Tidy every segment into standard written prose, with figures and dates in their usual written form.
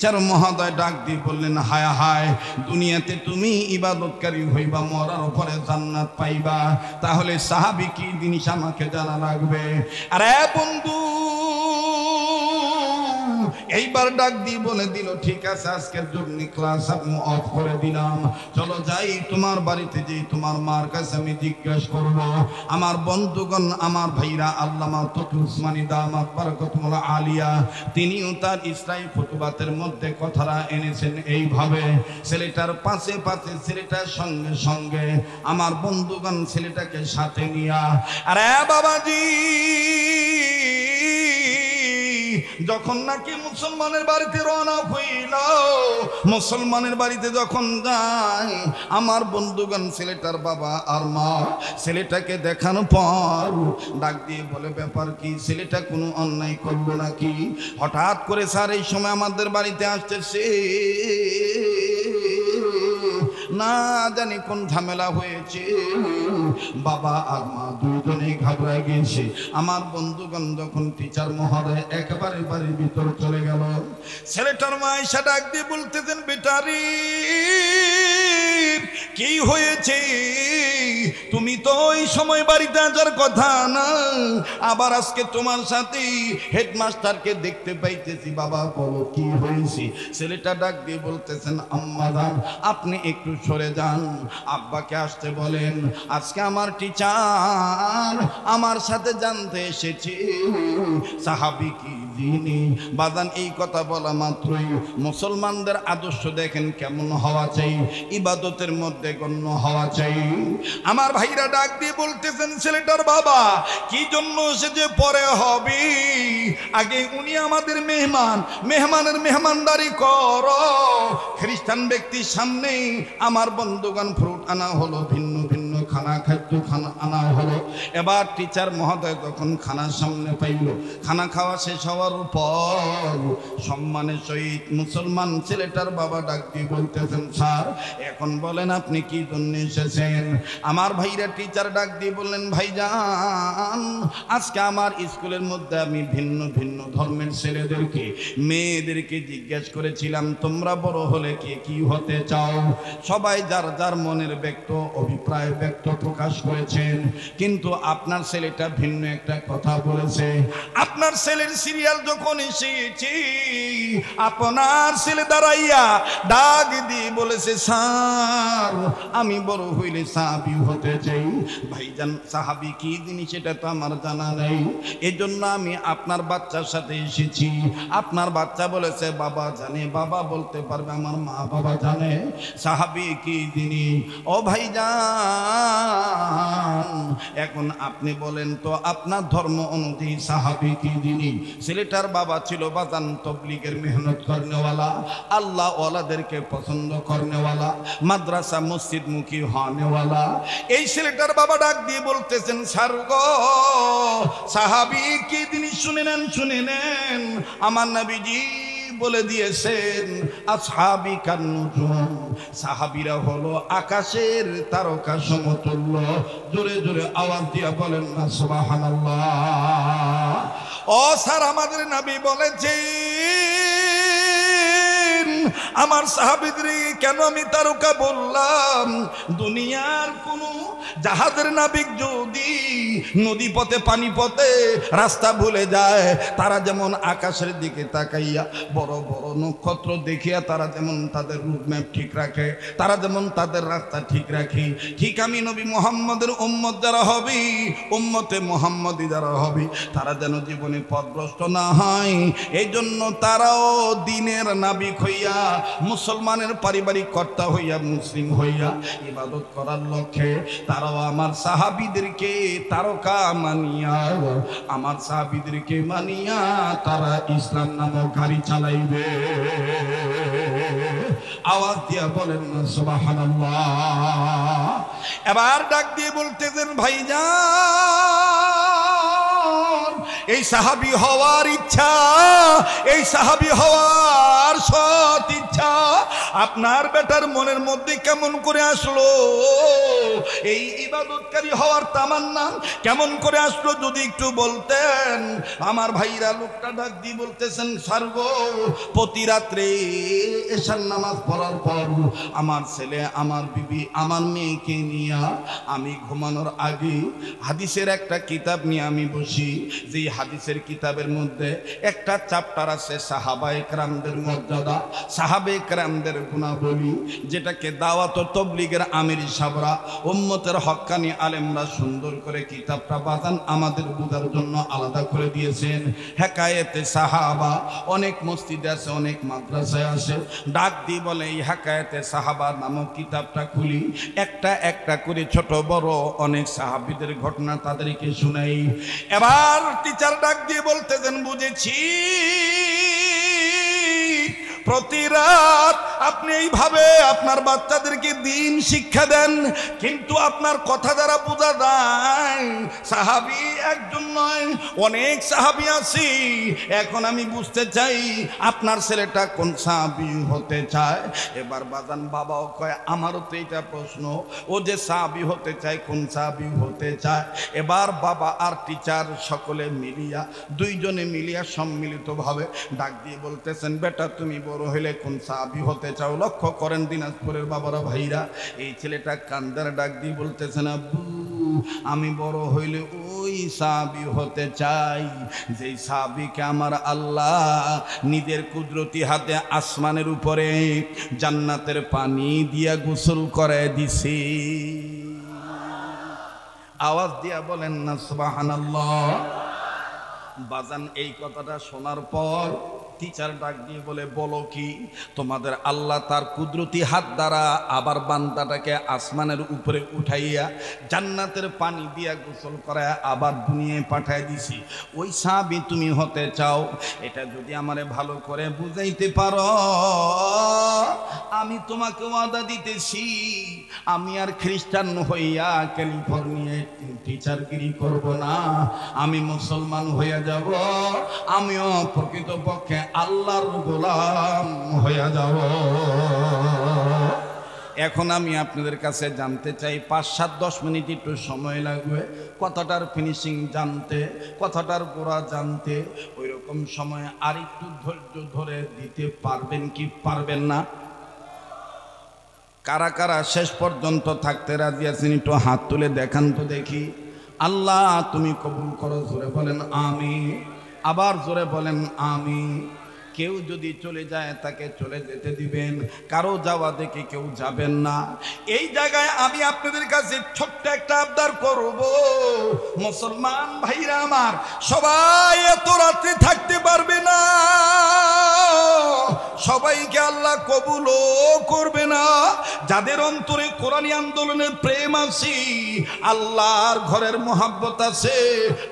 Teacher মহোদয় ডাক দিয়ে বললেন, হায় হায়, দুনিয়াতে তুমি ইবাদতকারী হইবা, মরার পরে জান্নাত পাইবা, তাহলে সাহাবী কি জিনিস আমাকে জানা লাগবে। আরে বন্ধু, এইবার ডাক দিয়ে বলে দিল, ঠিক আছে, আজকের জন্য ক্লাস আমি অফ করে দিলাম, চলো যাই তোমার বাড়িতে, যে তোমার মার কাছে আমি জিজ্ঞাসা করব। আমার বন্ধুগণ, আমার ভাইরা, আল্লামা তকি উসমানী দামাত বারাকাতুহুল আলিয়া, তিনিও তার ইসলামী ফুতুবাতের মধ্যে কথাটা এনেছেন এইভাবে। ছেলেটার পাশে পাশে, ছেলেটার সঙ্গে সঙ্গে আমার বন্ধুগণ ছেলেটাকে সাথে নিয়া, আরে বাবাজি, যখন নাকি মুসলমানের বাড়িতে রওনা হইল, মুসলমানের বাড়িতে যখন যায়, আমার বন্ধুগণ ছেলেটার বাবা আর মা ছেলেটাকে দেখানোর পর ডাক দিয়ে বলে, ব্যাপার কি, ছেলেটা কোনো অন্যায় করলো নাকি? হঠাৎ করে স্যার এই সময় আমাদের বাড়িতে আসতেছে, না জানি কোন ঝামেলা হয়েছে। বাবা আর মা দুজনেই ঘাবড়ে গিয়েছে। আমার বন্ধুগণ যখন টিচার মহোদয় একেবারে বাড়ির ভিতর চলে গেল, ছেলেটার মা এসে ডাক দিয়ে বলতেছেন, বেটারি কি হয়েছে? তুমি তো ওই সময় বাড়িতে আসার কথা না, আবার আজকে তোমার সাথে হেডমাস্টারকে দেখতে পাইতেছি। বাবা বলো কি হয়েছে? ছেলেটা ডাক দিয়ে বলতেছেন, আম্মা জান আপনি একটু সরে যান, আব্বাকে আসতে বলেন, আজকে আমার টিচার আমার সাথে জানতে এসেছে সাহাবী কি যিনি। বাজান এই কথা বলা মাত্রই মুসলমানদের আদর্শ দেখেন কেমন হওয়া চাই, ইবাদতের মধ্যে গণ্য হওয়া চাই। আমার ভাইরা ডাক দিয়ে বলতেছেন, ছেলেটার বাবা কি জন্য এসেছে পরে হবে, আগে উনি আমাদের মেহমান, মেহমানের মেহমানদারি করো। খ্রিস্টান ব্যক্তির সামনে আমার বন্ধুগণ ফ্রুট আনা হলো, ভিন্ন ভিন্ন খানা, খাদ্য খানা আনা হলো। এবার টিচার মহোদয় যখন খানার সামনে পাইল, খানা খাওয়া শেষ হওয়ার পর সম্মানের সহিত মুসলমান ছেলেটার বাবা ডাক দিয়ে বলতেছেন, স্যার এখন বলেন আপনি কি জন্য এসেছেন? আমার ভাইরা টিচার ডাক দিয়ে বললেন, ভাইজান আজকে আমার স্কুলের মধ্যে আমি ভিন্ন ভিন্ন ধর্মের ছেলেদেরকে মেয়েদেরকে জিজ্ঞেস করেছিলাম, তোমরা বড় হলে কে কি হতে চাও? সবাই যার যার মনের ব্যক্ত অভিপ্রায় ব্যক্ত প্রকাশ করেছেন, কিন্তু আপনার ছেলেটা ভিন্ন একটা কথা বলেছে। আপনার ছেলের সিরিয়াল যখন এসেছে, আপনার ছেলে দাঁড়াইয়া ডাক দিয়ে বলেছে, স্যার আমি বড় হইলে সাহাবী হতে চাই। ভাইজান সাহাবী কি জিনিস সেটা তো আমার জানা নেই, এজন্য আমি আপনার বাচ্চার সাথে এসেছি। আপনার বাচ্চা বলেছে বাবা জানে, বাবা বলতে পারবে আমার মা বাবা জানে সাহাবী কি জিনিস। ও ভাইজান এখন আপনি বলেন তো আপনার ধর্ম অনুযায়ী সাহাবী কি জিনিস? ছেলেটার বাবা ছিল বাজান তবলিগের মেহনত করনেওয়ালা, আল্লাহ ওয়ালাদেরকে পছন্দ করনেওয়ালা, মাদ্রাসা মসজিদ মুখী হনেওয়ালা। এই ছেলেটার বাবা ডাক দিয়ে বলতেছেন, স্যার গো সাহাবী কি জিনিস শুনে নেন, শুনে নেন। আমার নবীজি বলে দিয়েছেন, আসহাবী কান্নুজুম, সাহাবীরা হলো আকাশের তারকা সমতুল্য। জোরে জোরে আওয়াজ দিয়া বলেন না সুবহানাল্লাহ। ও স্যার আমাদের নবী বলেছেন, আমার সাহাবীদের কেন আমি তারকা বললাম? দুনিয়ার কোন জাহাজের নাবিক যদি নদী পথে পানি পথে রাস্তা ভুলে যায়, তারা যেমন আকাশের দিকে তাকাইয়া বড় বড় নক্ষত্র দেখিয়া তারা যেমন তাদের রুটম্যাপ ঠিক রাখে, তারা যেমন তাদের রাস্তা ঠিক রাখে, ঠিক আমি নবী মুহাম্মদের উম্মত যারা হবে, উম্মতে মুহাম্মদী যারা হবে, তারা যেন জীবনে পথভ্রষ্ট না হয়, এই জন্য তারাও দিনের নাবিক হইয়া, মুসলমানের পারিবারিক কর্তা হইয়া, মুসলিম হইয়া ইবাদত করার লক্ষ্যে তারাও আমার সাহাবীদেরকে তারকা মানিয়া, আমার সাহাবীদেরকে মানিয়া তারা ইসলাম নামক গাড়ি চালাইবে। আওয়াজ দিয়া বলেন না সুবহানাল্লাহ। এবার ডাক দিয়ে বলতেছেন, ভাইজান এই সাহাবী হওয়ার ইচ্ছা, এই সাহাবী হওয়ার সৎ ইচ্ছা আপনার বেটার মনের মধ্যে কেমন করে আসলো এই ইবাদতকারী হওয়ার তামান্না? কেমন করে আসলো যদি একটু বলতেন। আমার ভাইরা লোকটা ডাক দিয়ে বলতেছেন, স্যার গো, প্রতি রাত্রে এশার নামাজ পড়ার পর আমার ছেলে, আমার বিবি, আমার মেয়েকে নিয়ে আমি ঘুমানোর আগে হাদিসের একটা কিতাব নিয়ে আমি বসি। যে হাদিসের কিতাবের মধ্যে একটা চ্যাপ্টার আছে সাহাবায়ে কেরামদের মর্যাদা, সাহাবে কেরামদের গুণাবলী, যেটাকে দাওয়াত ও তাবলীগের আমির সাহেবরা, উম্মতের হক্কানি আলেমরা সুন্দর করে কিতাবটা বাজান আমাদের বুঝার জন্য আলাদা করে দিয়েছেন। হেকায়েতে সাহাবা অনেক মসজিদে আছে, অনেক মাদ্রাসায় আছে। ডাক দিয়ে বলে এই হেকায়েতে সাহাবা নামক কিতাবটা খুলি, একটা একটা করে ছোট বড় অনেক সাহাবীদের ঘটনা তাদেরকে শুনাই। এবার টিচার ডাক দিয়ে বলতেছেন, বুঝেছি প্রতি রাত আপনি এইভাবে আপনার বাচ্চাদেরকে দিন শিক্ষা দেন, কিন্তু আপনার কথা দ্বারা বোঝা যায় সাহাবী একজন নয়, অনেক সাহাবী আছে। এখন আমি বুঝতে চাই আপনার ছেলেটা কোন সাহাবী হতে চায়। এবার বাজান বাবাও কয়, আমারও তো এইটা প্রশ্ন, ও যে সাহাবী হতে চায় কোন সাহাবী হতে চায়। এবার বাবা আর টিচার সকলে মিলিয়া, দুইজনে মিলিয়া সম্মিলিতভাবে ডাক দিয়ে বলতেছেন, বেটা তুমি বড় হইলে কোন সাহাবী হতে চাও? লক্ষ্য করেন দিনাজপুরের বাবারা ভাইরা, এই ছেলেটা কান্দার ডাক দিয়ে বলতেছেন, আব্বু আমি বড় হইলে ওই সাহাবী হতে চাই যেই সাহাবীকে আমার আল্লাহ নিজের কুদরতি হাতে আসমানের উপরে জান্নাতের পানি দিয়া গোসল করে দিছি। আওয়াজ দিয়া বলেন না সুবহানাল্লাহ। বাজান এই কথাটা শোনার পর টিচার ডাক দিয়ে বলে, বলো কি? তোমাদের আল্লাহ তার কুদরতি হাত দ্বারা আবার বান্দাটাকে আসমানের উপরে উঠাইয়া জান্নাতের পানি দিয়া গোসল করায় আবার দুনিয়ায় পাঠায় দিছি। ওই সাহাবী তুমি হতে চাও? এটা যদি আমারে ভালো করে বুঝাইতে পারো, আমি তোমাকে ওয়াদা দিতেছি আমি আর খ্রিস্টান হইয়া ক্যালিফোর্নিয়ায় টিচারগিরি করব না, আমি মুসলমান হইয়া যাব, আমিও প্রকৃতপক্ষে আল্লাহর গোলাম হইয়া যাব। এখন আমি আপনাদের কাছে জানতে চাই, 5-7-10 মিনিট একটু সময় লাগবে কথাটার ফিনিশিং জানতে, কথাটার গোড়া জানতে। ওই রকম সময় আর একটু ধৈর্য ধরে দিতে পারবেন কি পারবেন না? কারা কারা শেষ পর্যন্ত থাকতে রাজি আছেন একটু হাত তুলে দেখান তো দেখি। আল্লাহ তুমি কবুল করো, জোরে বলেন আমিন। আবার জোরে বলেন আমিন। কেউ যদি চলে যায় তাকে চলে যেতে দিবেন, কারো যাওয়া দেখে কেউ যাবেন না। এই জায়গায় আমি আপনাদের কাছে ছোট্ট একটা আবদার করব, মুসলমান ভাইরা আমার, সবাই এত রাত্রে থাকতে পারবে না, সবাইকে আল্লাহ কবুলও করবে না। যাদের অন্তরে কোরআনী আন্দোলনের প্রেম আছে, আল্লাহর ঘরের মহাব্বত আছে,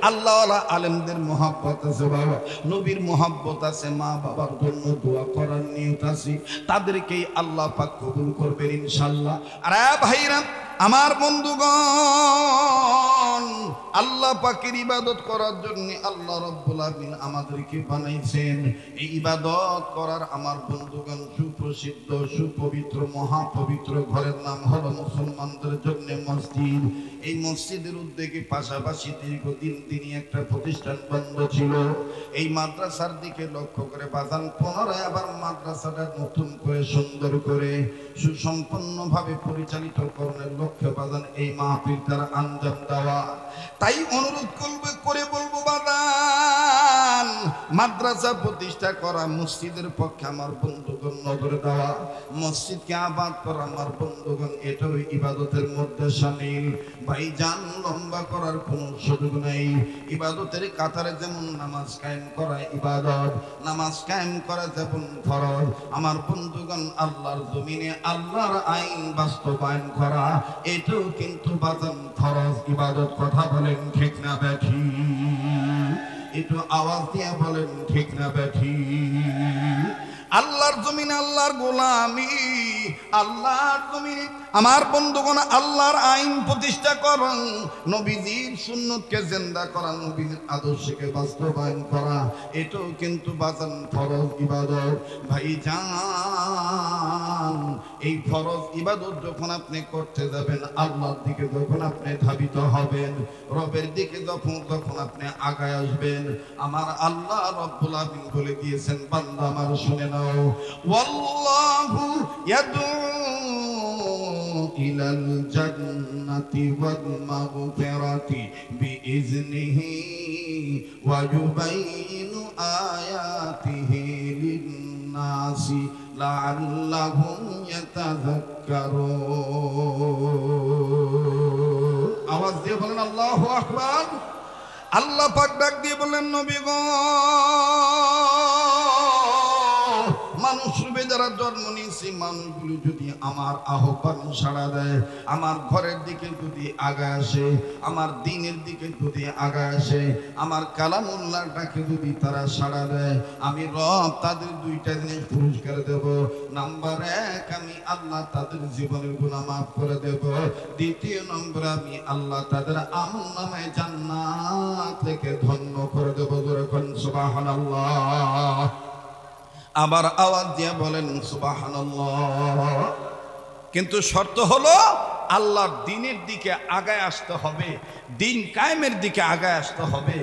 আল্লাহওয়ালা আলেমদের মহাব্বত আছে, বাবা নবীর মহাব্বত আছে, মা বাবার জন্য দোয়া করার নিয়ত আছে, তাদেরকেই আল্লাহ পাক কবুল করবেন ইনশাআল্লাহ। আরে ভাইরা আমার বন্ধুগণ, আল্লাহ পাকের ইবাদত করার জন্য আল্লাহ রাব্বুল আলামিন আমাদেরকে বানাইছেন। এই ইবাদত করার আমার বন্ধুগণ সুপ্রসিদ্ধ সুপবিত্র মহাপবিত্র ঘরের নাম হলো মুসলমানদের জন্য মসজিদ। এই মসজিদের উদ্যোগে পাশাপাশি দীর্ঘদিন তিনি একটা প্রতিষ্ঠান বন্ধ ছিল। এই মাদ্রাসার দিকে লক্ষ্য করে বাজান পুনরায় আবার মাদ্রাসাটা নতুন করে সুন্দর করে সুসম্পন্নভাবে পরিচালিত করার লক্ষ্যে বাজান এই মাহফিল তার আঞ্জাম দেওয়া। তাই অনুরোধ করে বলবো বাজান, মাদ্রাসা প্রতিষ্ঠা করা, মসজিদের পক্ষে আমার বন্ধুগণ নজর দেওয়া, মসজিদকে আবাদ করা আমার বন্ধুগণ এটাও ইবাদতের মধ্যে শামিল। ভাইজান লম্বা করার কোনো সুযোগ নেই। ইবাদতের কাতারে যেমন নামাজ কায়েম করা ইবাদত, নামাজ কায়েম করা যেমন ফরজ, আমার বন্ধুগণ আল্লাহর জমিনে আল্লাহর আইন বাস্তবায়ন করা এটাও কিন্তু বাজান ফরজ ইবাদত। কথা বলেন ঠিক না ব্যাঠি? একটু আওয়াজ দিয়ে বলেন ঠিক না ব্যাঠি? আল্লাহর জমিনে আল্লাহর গোলামি, আল্লাহর জমিনে আমার বন্ধুগণ আল্লাহর আইন প্রতিষ্ঠা করা, নবীজির সুন্নতকে জিন্দা করা, নবীজির আদর্শকে বাস্তবায়ন করা এটাও কিন্তু বাজান ফরজ ইবাদত। ভাইজান এই ফরজ ইবাদত যখন আপনি করতে যাবেন, আল্লাহর দিকে যখন আপনি ধাবিত হবেন, রবের দিকে যখন আপনি আগায় আসবেন, আমার আল্লাহ রব্বুল আমিন বলে দিয়েছেন, বান্দা আমার শুনে নাও, ওয়াল্লাহু ইয়াদউ ইলাল জান্নাতি ওয়াল মাগফিরাতি বিইজনিহি ওয়া ইউবাইয়িনু আয়াতিহি লিন-নাসি লাআল্লাহুম ইয়াতাযাক্কারুন। আওয়াজ দিয়ে বলেন আল্লাহু আকবার। আল্লাহ পাক ডাক দিয়ে বলেন, নবী গো, মানুষ রূপে যারা জন্ম নিয়েছে, মানুষগুলো যদি আমার আহ্বান সাড়া দেয়, আমার ঘরের দিকে যদি আগায় আসে, আমার দ্বীনের দিকে যদি আগায় আসে, আমার কালামুল্লাহটাকে যদি তারা সাড়া দেয়, আমি রব তাদের দুইটা জিনিস পুরস্কার দেব। নাম্বার 1, আমি আল্লাহ তাদের জীবনের গুনাহ মাফ করে দেব। দ্বিতীয় নম্বর, আমি আল্লাহ তাদের আমলনামায় জান্নাত থেকে ধন্য করে দেব। জোরে কোন সুবহানাল্লাহ। আবার আওয়াজ দিয়ে বলেন সুবহানাল্লাহ। কিন্তু শর্ত হলো আল্লাহর দ্বীনের দিকে আগায় আসতে হবে, দ্বীন কায়েমের দিকে আগায় আসতে হবে,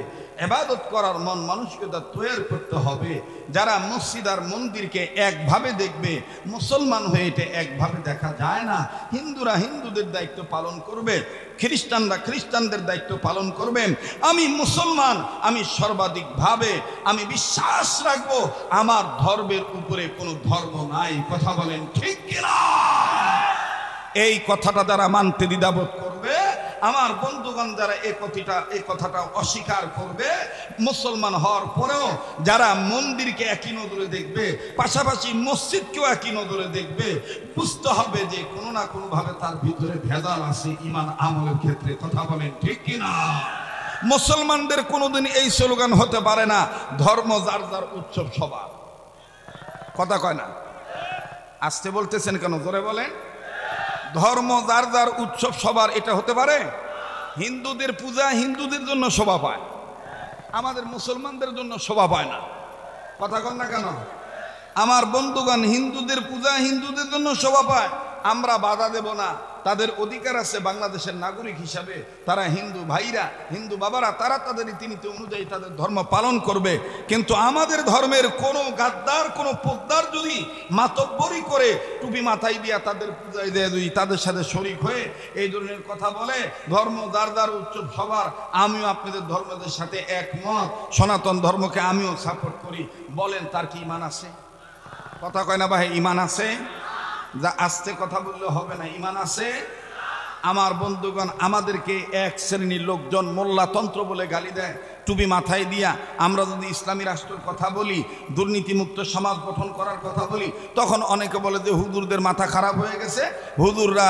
ইবাদত করার মন মানসিকতা তৈরি করতে হবে। যারা মসজিদ আর মন্দিরকে একভাবে দেখবে, মুসলমান হয়ে এটা একভাবে দেখা যায় না। হিন্দুরা হিন্দুদের দায়িত্ব পালন করবে, খ্রিস্টানরা খ্রিস্টানদের দায়িত্ব পালন করবেন। আমি মুসলমান, আমি সর্বাধিকভাবে আমি বিশ্বাস রাখবো আমার ধর্মের উপরে কোনো ধর্ম নাই। কথা বলেন ঠিক কিনা? এই কথাটা যারা মানতে দ্বিধাবোধ করবে, আমার বন্ধুগণ যারা এই কথাটা অস্বীকার করবে, মুসলমান হওয়ার পরেও যারা মন্দিরকে একই নজরে দেখবে, পাশাপাশি মসজিদকেও একই নজরে দেখবে, বুঝতে হবে যে কোনো না কোনো ভাবে তার ভিতরে ভেজাল আছে ঈমান আমলের ক্ষেত্রে। কথা বলেন ঠিক কিনা? মুসলমানদের কোনোদিন এই স্লোগান হতে পারে না, ধর্ম যার যার উৎসব সবার। কথা কয় না? আসতে বলতেছেন কেন? জোরে বলেন। ধর্ম যার যার উৎসব সবার, এটা হতে পারে? হিন্দুদের পূজা হিন্দুদের জন্য শোভা পায়, আমাদের মুসলমানদের জন্য শোভা পায় না। কথা কন না কেন? আমার বন্ধুগণ, হিন্দুদের পূজা হিন্দুদের জন্য শোভা পায়, আমরা বাধা দেব না। তাদের অধিকার আছে বাংলাদেশের নাগরিক হিসাবে, তারা হিন্দু ভাইরা, হিন্দু বাবারা, তারা তাদের রীতিনীতি অনুযায়ী তাদের ধর্ম পালন করবে। কিন্তু আমাদের ধর্মের কোনো গাদ্দার, কোনো পোদ্দার যদি মাতব্বরি করে টুপি মাথায় দিয়া তাদের পূজায় দেয়, যদি তাদের সাথে শরিক হয়ে এই ধরনের কথা বলে, ধর্ম যার যার উৎসব সবার, আমিও আপনাদের ধর্মদের সাথে একমত, সনাতন ধর্মকে আমিও সাপোর্ট করি, বলেন তার কি ঈমান আছে? কথা কয় না ভাই? ঈমান আছে? যা আস্তে কথা বললে হবে না, ঈমান আছে? আমার বন্ধুগণ, আমাদেরকে এক শ্রেণীর লোকজন মোল্লাতন্ত্র বলে গালি দেয়, টুপি মাথায় দিয়া আমরা যদি ইসলামী রাষ্ট্রের কথা বলি, দুর্নীতিমুক্ত সমাজ গঠন করার কথা বলি, তখন অনেকে বলে যে হুজুরদের মাথা খারাপ হয়ে গেছে, হুজুররা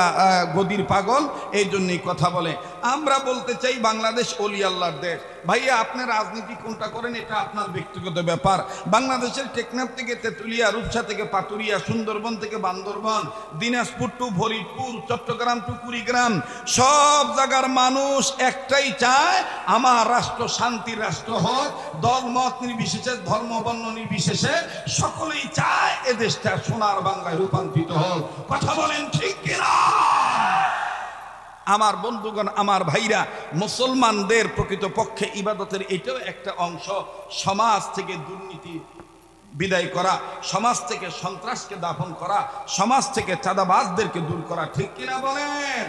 গদির পাগল, এই জন্যই কথা বলে। আমরা বলতে চাই, বাংলাদেশ ওলি আল্লাহর দেশ। ভাইয়া, আপনি রাজনীতি কোনটা করেন এটা আপনার ব্যক্তিগত ব্যাপার। বাংলাদেশের টেকনাফ থেকে তেঁতুলিয়া, রূপসা থেকে পাতুরিয়া, সুন্দরবন থেকে বান্দরবন, দিনাজপুর টু ফরিদপুর, চট্টগ্রাম টু কুড়িগ্রাম, সব জায়গার মানুষ একটাই চায়, আমার রাষ্ট্র শান্তির রাষ্ট্র হোক, দল মত নির্বিশেষে, ধর্ম বর্ণ নির্বিশেষে সকলেই চায় এ দেশটা সোনার বাংলায় রূপান্তরিত হোক। কথা বলেন ঠিক কিনা? আমার বন্ধুগণ, আমার ভাইরা, মুসলমানদের প্রকৃতপক্ষে ইবাদতের এটাও একটা অংশ, সমাজ থেকে দুর্নীতি বিদায় করা, সমাজ থেকে সন্ত্রাসকে দাফন করা, সমাজ থেকে চাঁদাবাজদেরকে দূর করা। ঠিক কিনা বলেন?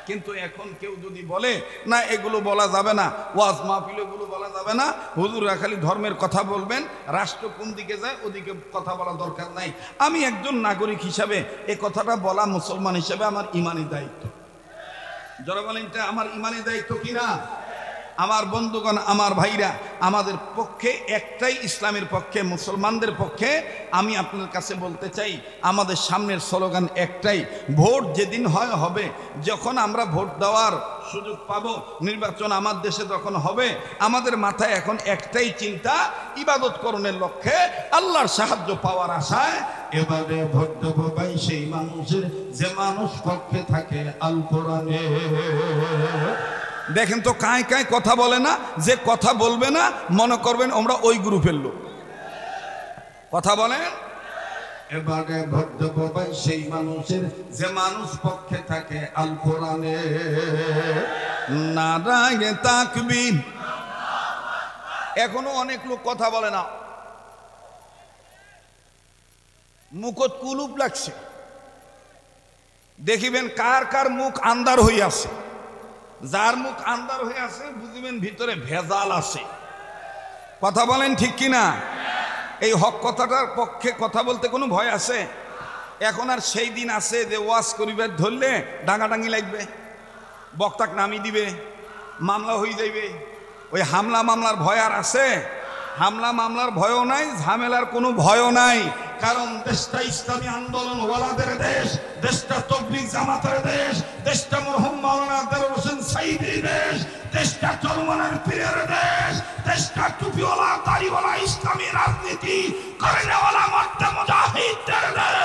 কিন্তু এখন কেউ যদি বলে না এগুলো বলা যাবে না, ওয়াজ মাহফিল এগুলো বলা যাবে না, হুজুররা খালি ধর্মের কথা বলবেন, রাষ্ট্র কোন দিকে যায় ওদিকে কথা বলা দরকার নাই। আমি একজন নাগরিক হিসাবে এ কথাটা বলা মুসলমান হিসাবে আমার ইমানি দায়িত্ব। যারা বলেন এটা আমার ইমানি দায়িত্ব কিনা? আমার বন্ধুগণ, আমার ভাইরা, আমাদের পক্ষে একটাই, ইসলামের পক্ষে, মুসলমানদের পক্ষে আমি আপনাদের কাছে বলতে চাই, আমাদের সামনের স্লোগান একটাই, ভোট যেদিন হয় হবে, যখন আমরা ভোট দেওয়ার সুযোগ পাব, নির্বাচন আমার দেশে যখন হবে, আমাদের মাথায় এখন একটাই চিন্তা, ইবাদত করণের লক্ষ্যে, আল্লাহর সাহায্য পাওয়ার আশায় এবারে ভোট দেব ভাই সেই মানুষের যে মানুষ পক্ষে থাকে আল কোরআনে। দেখেন তো কায় কায় কথা বলে না, যে কথা বলবে না মনে করবেন আমরা ওই গ্রুপের লোক। কথা বলেন, এবারে বক্তব্য পাই সেই মানুষের যে মানুষ পক্ষে থাকে আল কোরআনে। নারায়ে তাকবীর। এখনো অনেক লোক কথা বলে না, মুখত কুলুপ লাগছে। দেখিবেন কার কার মুখ আন্দার হয়ে আছে। যার মুখ আন্দার হয়ে আছে বুঝিবেন ভিতরে ভেজাল আছে। কথা বলেন ঠিক কিনা? এই হক কথাটার পক্ষে কথা বলতে কোনো ভয় আছে? এখন আর সেই দিন আছে যে ওয়াজ করিবার ধরলে ডাঙাডাঙ্গি লাগবে, বক্তাক নামি দিবে, মামলা হয়ে যাইবে। ওই হামলা মামলার ভয় আর আছে? হামলা মামলার ভয়ও নাই, ঝামেলার কোনো ভয়ও নাই। কারণ দেশটা ইসলামী আন্দোলন ওয়ালাদের দেশ, দেশটা তাবলীগ জামাতের দেশ, দেশটা মরহুম মাওলানা দেলোয়ার হোসেন সাঈদীর দেশ, দেশটা চরমনার পীরের দেশ, দেশটা টুপিওয়ালা দাড়িওয়ালা ইসলামী রাজনীতি করে নেওয়ালা মাঠটা মুজাহিদদের দেশ।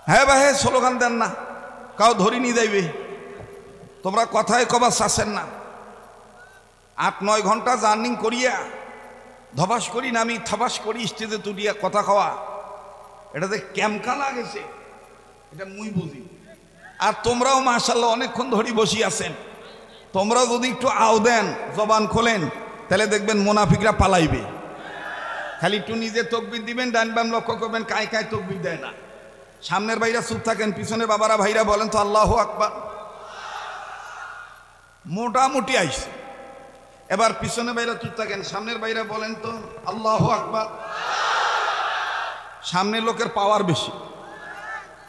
হ্যাঁ ভাই, স্লোগান দেন না, কাউ ধরি নিয়ে যাইবে। তোমরা কথায় কবার চাচ্ছেন না। 8-9 ঘন্টা জার্নিং করিয়া ধবাস করি নামি থাবাস করি স্টেজে তুলিয়া কথা খাওয়া, এটাতে ক্যামকা লাগেছে, এটা মুই বুঝি। আর তোমরাও মাশাআল্লাহ অনেকক্ষণ ধরে বসি আছেন। তোমরাও যদি একটু আও দেন, জবান খোলেন, তাহলে দেখবেন মুনাফিকরা পালাইবে। খালি একটু নিজে তকবির দিবেন, ডান বাম লক্ষ্য করবেন, কায় কায় তকবির দেয় না। সামনের ভাইরা চুপ থাকেন, পিছনে বাবারা ভাইরা বলেন তো আল্লাহু আকবার। মোটামুটি আইছে। এবার পিছনে ভাইরা চুপ থাকেন, সামনের ভাইরা বলেন তো আল্লাহু আকবার। সামনের লোকের পাওয়ার বেশি।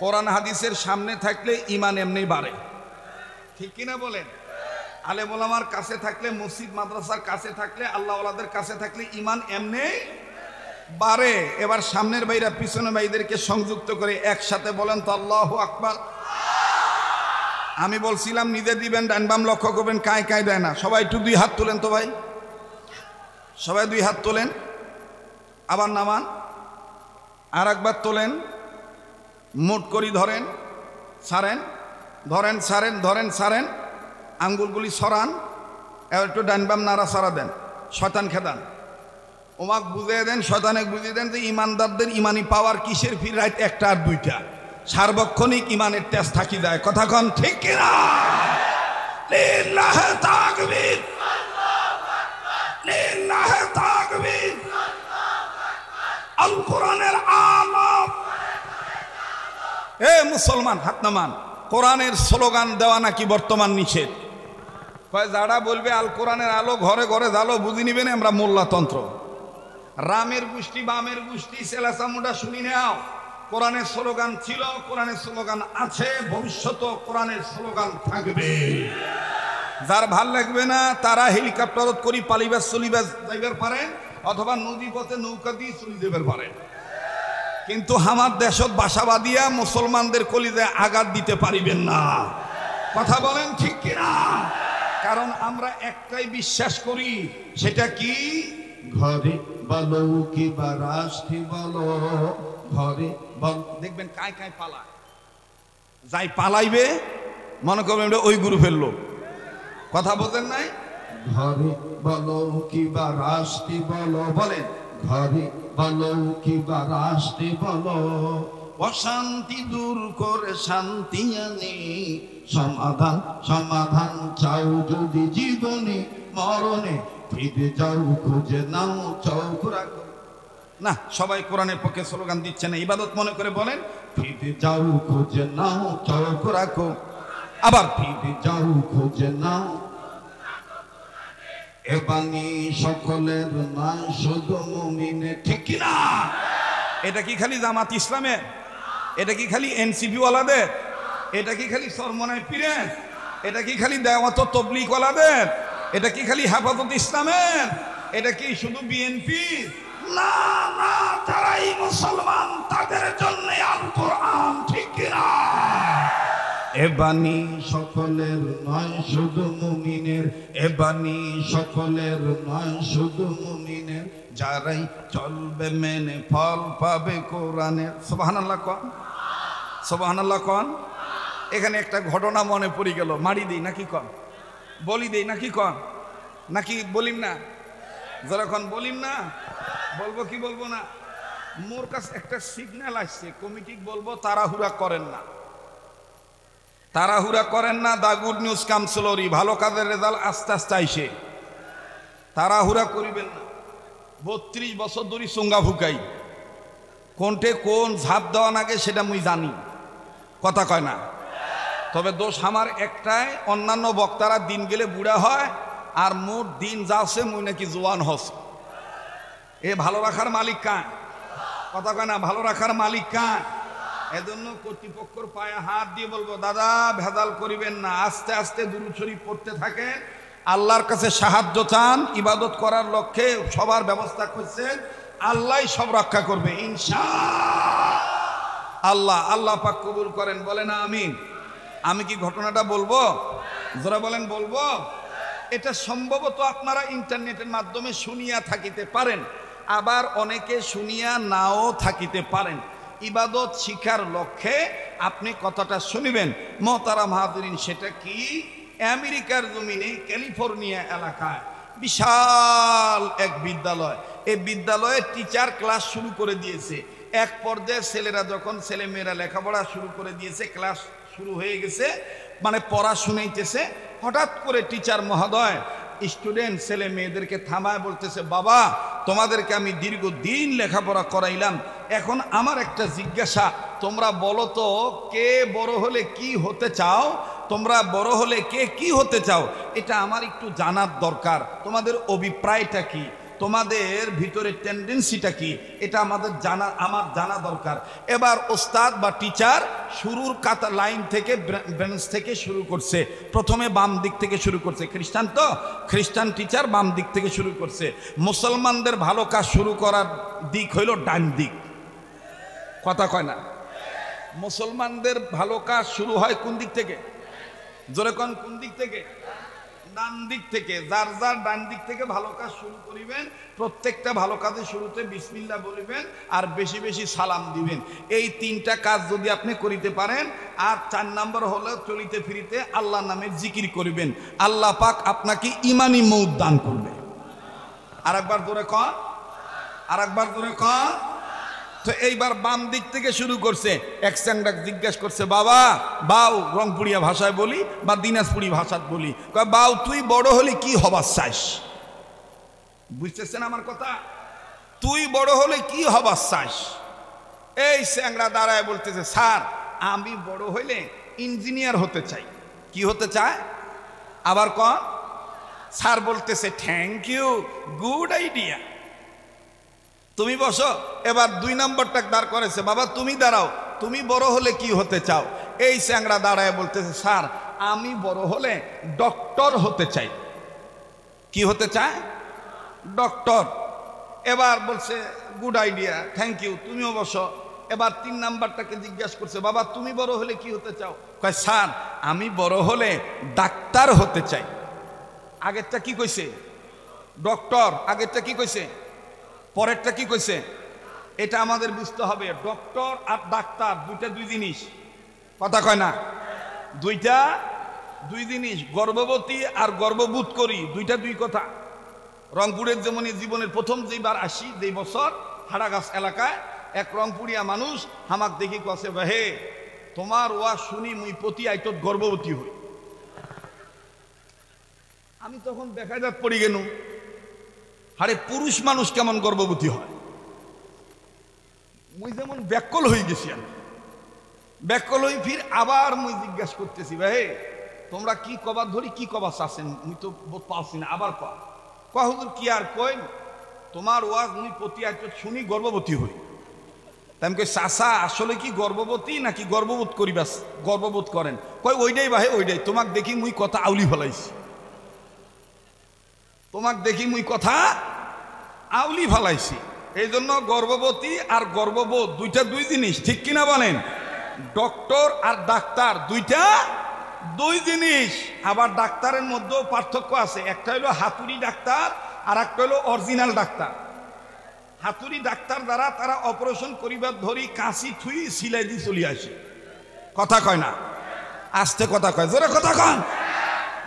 কোরআন হাদিসের সামনে থাকলে ঈমান এমনি বাড়ে, ঠিক কিনা বলেন? আলেম ওলামার কাছে থাকলে, মসজিদ মাদ্রাসার কাছে থাকলে, আল্লাহ ওয়ালাদের কাছে থাকলে ঈমান এমনি বাড়ে। এবার সামনের ভাইরা পিছনে ভাইদেরকে সংযুক্ত করে একসাথে বলেন তো আল্লাহু আকবার। আমি বলছিলাম নিজে দিবেন, ডান বাম লক্ষ্য করবেন, কায় কায় দেয় না। সবাই একটু 2 হাত তোলেন তো ভাই, সবাই 2 হাত তোলেন, আবার নামান, আর একবার তোলেন, মোট করি ধরেন, ছাড়েন, ধরেন ছাড়েন, ধরেন ছাড়েন, আঙ্গুলগুলি সরান। এবার একটু ডান বাম নাড়া সারা দেন, শয়তান খেদান। ওমাক বুঝিয়ে দেন, শয়তানে বুঝিয়ে দেন যে ইমানদারদের ইমানি পাওয়ার কিসের ফির রাইট 1টা আর 2টা, সার্বক্ষণিক ইমানের তেজ থাকি যায়। কথা কন ঠিক কিনা? লিল্লাহি তাকবীর, লিল্লাহি তাকবীর। আল কোরআনের আলাপ। এ মুসলমান হাত নামান। কোরআনের স্লোগান দেওয়া নাকি বর্তমান নিষেধ। কয় যারা বলবে আল কোরআনের আলো ঘরে ঘরে জ্বালো, বুঝি নিবেন আমরা মোল্লাতন্ত্র। রামের গোষ্ঠী বামের গোষ্ঠী সেলাসামুডা শুনি নাও। কোরআনের স্লোগান ছিল, কোরআনের স্লোগান আছে, ভবিষ্যতেও কোরআনের স্লোগান থাকবে। যার ভাল লাগবে না তারা হেলিকপ্টারত করি পালিবার চলিবার যাইবার পারেন, অথবা নদী পথে নৌকা দিয়ে চলে যাবার পারেন। কিন্তু আমার দেশত বাসাবাদিয়া মুসলমানদের কলিজায় আঘাত দিতে পারিবেন না। কথা বলেন ঠিক কিনা? কারণ আমরা একটাই বিশ্বাস করি, সেটা কি? ঘরে বলো কি বা রাষ্ট্রে বলো, ঘরে বল। দেখবেন কায় কায় পালায়, যাই পালাইবে মনে করবেন ওই গ্রুপের লোক। কথা বলেন নাই? ঘরে বলো কি বা রাষ্ট্রে বলো, বলেন ঘরে বলো কি বা রাষ্ট্রে বলো, অশান্তি দূর করে শান্তি আনি, সমাধান সমাধান চাও যদি জীবনে, মরণে ফিরে যাও খুঁজে নাও চৌক রাখো। না, সবাই কোরআনের পক্ষে স্লোগান দিচ্ছে না, ইবাদত মনে করে বলেন ফিরে যাও খুঁজে নাও চৌক রাখো। আবার ফিরে যাও খুঁজে নাও। এ বাণী সকলের নয় শুধু মুমিনের, ঠিক কিনা? এটা কি খালি জামাত ইসলামের? এটা কি খালি এনসিপি ওয়ালাদের? এটা কি খালি চরমনায় পীরের? এটা কি খালি দাওয়াত তাবলীগ ওয়ালাদের? এটা কি খালি হেফাজত ইসলামের? এটা কি শুধু বিএনপি? না না, যারাই মুসলমান তাদের জন্য আল কোরআন, ঠিক কিনা? এ বাণী সকলের নয় শুধু মুমিনের, এ বাণী সকলের নয় শুধু মুমিনের, যারাই চলবে মেনে ফল পাবে কোরআনের। সুবহানাল্লাহ কোন, সুবহানাল্লাহ কোন। এখানে একটা ঘটনা মনে পড়ে গেল, মারি দেই নাকি কোন, বলি দেই নাকি কোন, নাকি বলিম না? যখন বলিম না বলবো কি বলবো না? মোর কাছে একটা সিগন্যাল আসছে, কমিটি বলবো তাড়াহুড়া করেন না, তাড়াহুড়া করেন না। দা গুড নিউজ কাউন্সিলরি, ভালো কাজের রেজাল্ট আস্তে আস্তে আইসে, তাড়াহুড়া করিবেন না। 32 বছর ধরে চুঙ্গা ফুকাই, কোনটে কোন ঝাঁপ দেওয়া নাগে সেটা মুই জানি, কথা কয় না। তবে দোষ আমার একটাই, অন্যান্য বক্তারা দিন গেলে বুড়া হয়, আর মোর দিন যাচ্ছে মুই নাকি জোয়ান হস। এ ভালো রাখার মালিক কান, কথা কয় না, ভালো রাখার মালিক কান। এজন্য কর্তৃপক্ষের পায়ে হাত দিয়ে বলবো, দাদা ভেজাল করিবেন না, আস্তে আস্তে দুরূদ শরীফ পড়তে থাকেন, আল্লাহর কাছে সাহায্য চান, ইবাদত করার লক্ষ্যে সবার ব্যবস্থা করছেন, আল্লাহ সব রক্ষা করবে ইনশাআল্লাহ। আল্লাহ পাক কবুল করেন, বলেন আমিন। আমি কি ঘটনাটা বলবো? যারা বলেন বলবো। এটা সম্ভবত আপনারা ইন্টারনেটের মাধ্যমে শুনিয়া থাকিতে পারেন, আবার অনেকে শুনিয়া নাও থাকিতে পারেন। ইবাদত শিখার লক্ষ্যে আপনি কথাটা শুনিবেন। মোহতারাম হাজিরিন, সেটা কি? আমেরিকার জমিনে ক্যালিফোর্নিয়া এলাকায় বিশাল এক বিদ্যালয়, এই বিদ্যালয়ে টিচার ক্লাস শুরু করে দিয়েছে। এক পর্যায়ে ছেলেরা যখন ছেলেমেয়েরা লেখাপড়া শুরু করে দিয়েছে, ক্লাস শুরু হয়ে গেছে, মানে পড়া শুনাইতেছে, হঠাৎ করে টিচার মহোদয় স্টুডেন্ট ছেলে মেয়েদেরকে থামায় বলতেছে, বাবা তোমাদেরকে আমি দীর্ঘদিন লেখাপড়া করাইলাম, এখন আমার একটা জিজ্ঞাসা, তোমরা বলো তো কে বড় হলে কি হতে চাও? তোমরা বড় হলে কে কি হতে চাও? এটা আমার একটু জানার দরকার। তোমাদের অভিপ্রায়টা কি, তোমাদের ভিতরে টেন্ডেন্সিটা কি, এটা আমার জানা দরকার। এবার ওস্তাদ বা টিচার শুরুর কাতা লাইন থেকে বেঞ্চ থেকে শুরু করছে। প্রথমে বাম দিক থেকে শুরু করছে, খ্রিস্টান তো খ্রিস্টান টিচার বাম দিক থেকে শুরু করছে। মুসলমানদের ভালো কাজ শুরু করার দিক হইল ডান দিক, কথা কয় না। মুসলমানদের ভালো কাজ শুরু হয় কোন দিক থেকে? জোরে কোন দিক থেকে? ডান দিক থেকে। যার যার ডান দিক থেকে ভালো কাজ শুরু করিবেন, প্রত্যেকটা ভালো কাজের শুরুতে বিসমিল্লাহ বলিবেন আর বেশি বেশি সালাম দিবেন। এই তিনটা কাজ যদি আপনি করিতে পারেন, আর 4 নম্বর হলো চলিতে ফিরিতে আল্লাহ নামের জিকির করিবেন, আল্লাহ পাক আপনাকে ইমানি মৌত দান করবে। আরেকবার জোরে কন, আরেকবার জোরে কন। তো এইবার বাম দিক থেকে শুরু করছে। এক চ্যাংড়া জিজ্ঞাসা করছে, বাবা বাউ, রংপুরিয়া ভাষায় বলি বা দিনাজপুরি ভাষায় বলি, বাউ তুই বড় হলে কি হবার চাস? বুঝতেছেন আমার কথা? তুই বড় হলে কি হবার চাস? এই চ্যাংড়া দাঁড়ায় বলতেছে, স্যার আমি বড় হইলে ইঞ্জিনিয়ার হতে চাই। কি হতে চায়? আবার কন। স্যার বলতেছে, থ্যাংক ইউ, গুড আইডিয়া। তুমি বসো। এবার 2 নম্বরটা দাঁড় করেছে, বাবা তুমি দাঁড়াও, তুমি বড় হলে কি হতে চাও? এই চ্যাংড়া দাঁড়ায় বলতেছে, স্যার আমি বড় হলে ডক্টর হতে চাই। কি হতে চায়? ডক্টর। এবার বলছে, গুড আইডিয়া, থ্যাংক ইউ, তুমিও বসো। এবার 3 নাম্বারটাকে জিজ্ঞাসা করছে, বাবা তুমি বড় হলে কি হতে চাও? কয় স্যার আমি বড় হলে ডাক্তার হতে চাই। আগেরটা কি কইছে? ডক্টর। আগেরটা কি কইছে? পরেরটা কি কইছে? এটা আমাদের বুঝতে হবে। ডক্টর আর ডাক্তার দুইটা দুই জিনিস, কথা কয় না। দুইটা দুই জিনিস। গর্ভবতী আর গর্ভবোধ করি দুইটা দুই কথা। রংপুরের যেমন জীবনের প্রথম যেবার আসি, যেই বছর হাড়াগাছ এলাকায় এক রংপুরিয়া মানুষ হামাক দেখি কছে, হে তোমার ওয়া শুনি মুই প্রতি আইটত গর্ভবতী হই। আমি তখন দেখা যাক পড়ি গেল, আরে পুরুষ মানুষ কেমন গর্ভবতী হয়? মুই যেমন ব্যাকল হয়ে গেছি। আমি ব্যাকল হই, ফির আবার মুই জিজ্ঞাসা করতেছি, ভাই তোমরা কি কবার ধরি, কি কবার চাচ্ছেন? মুই তো পাচ্ছি না। আবার কয়া হুজুর কি আর কই, তোমার ওয়াজ মুই প্রতি আইটত শুনি গর্ভবতী হই। তাই আমি কই, চাচা আসলে কি গর্ভবতী নাকি গর্ভবোধ করিবাস, গর্ভবোধ করেন? কই ওইটাই বাহে ওইটাই, তোমাক দেখি মুই কথা আউলি ফেলাইছি, তোমাক দেখি মুই কথা আউলি ফেলাইছি। এই জন্য গর্ভবতী আর গর্ভবোধ দুইটা দুই জিনিস, ঠিক কিনা বলেন? ডক্টর আর ডাক্তার দুইটা দুই জিনিস। আবার ডাক্তারের মধ্যেও পার্থক্য আছে। একটা হলো হাতুড়ি ডাক্তার আর একটা হলো অরিজিনাল ডাক্তার। হাতুড়ি ডাক্তার দ্বারা তারা অপারেশন করিবার ধরি কাঁচি থুই সিলাই দিয়ে চলে আসে, কথা কয় না। আস্তে কথা কয়, জোরে কথা কন।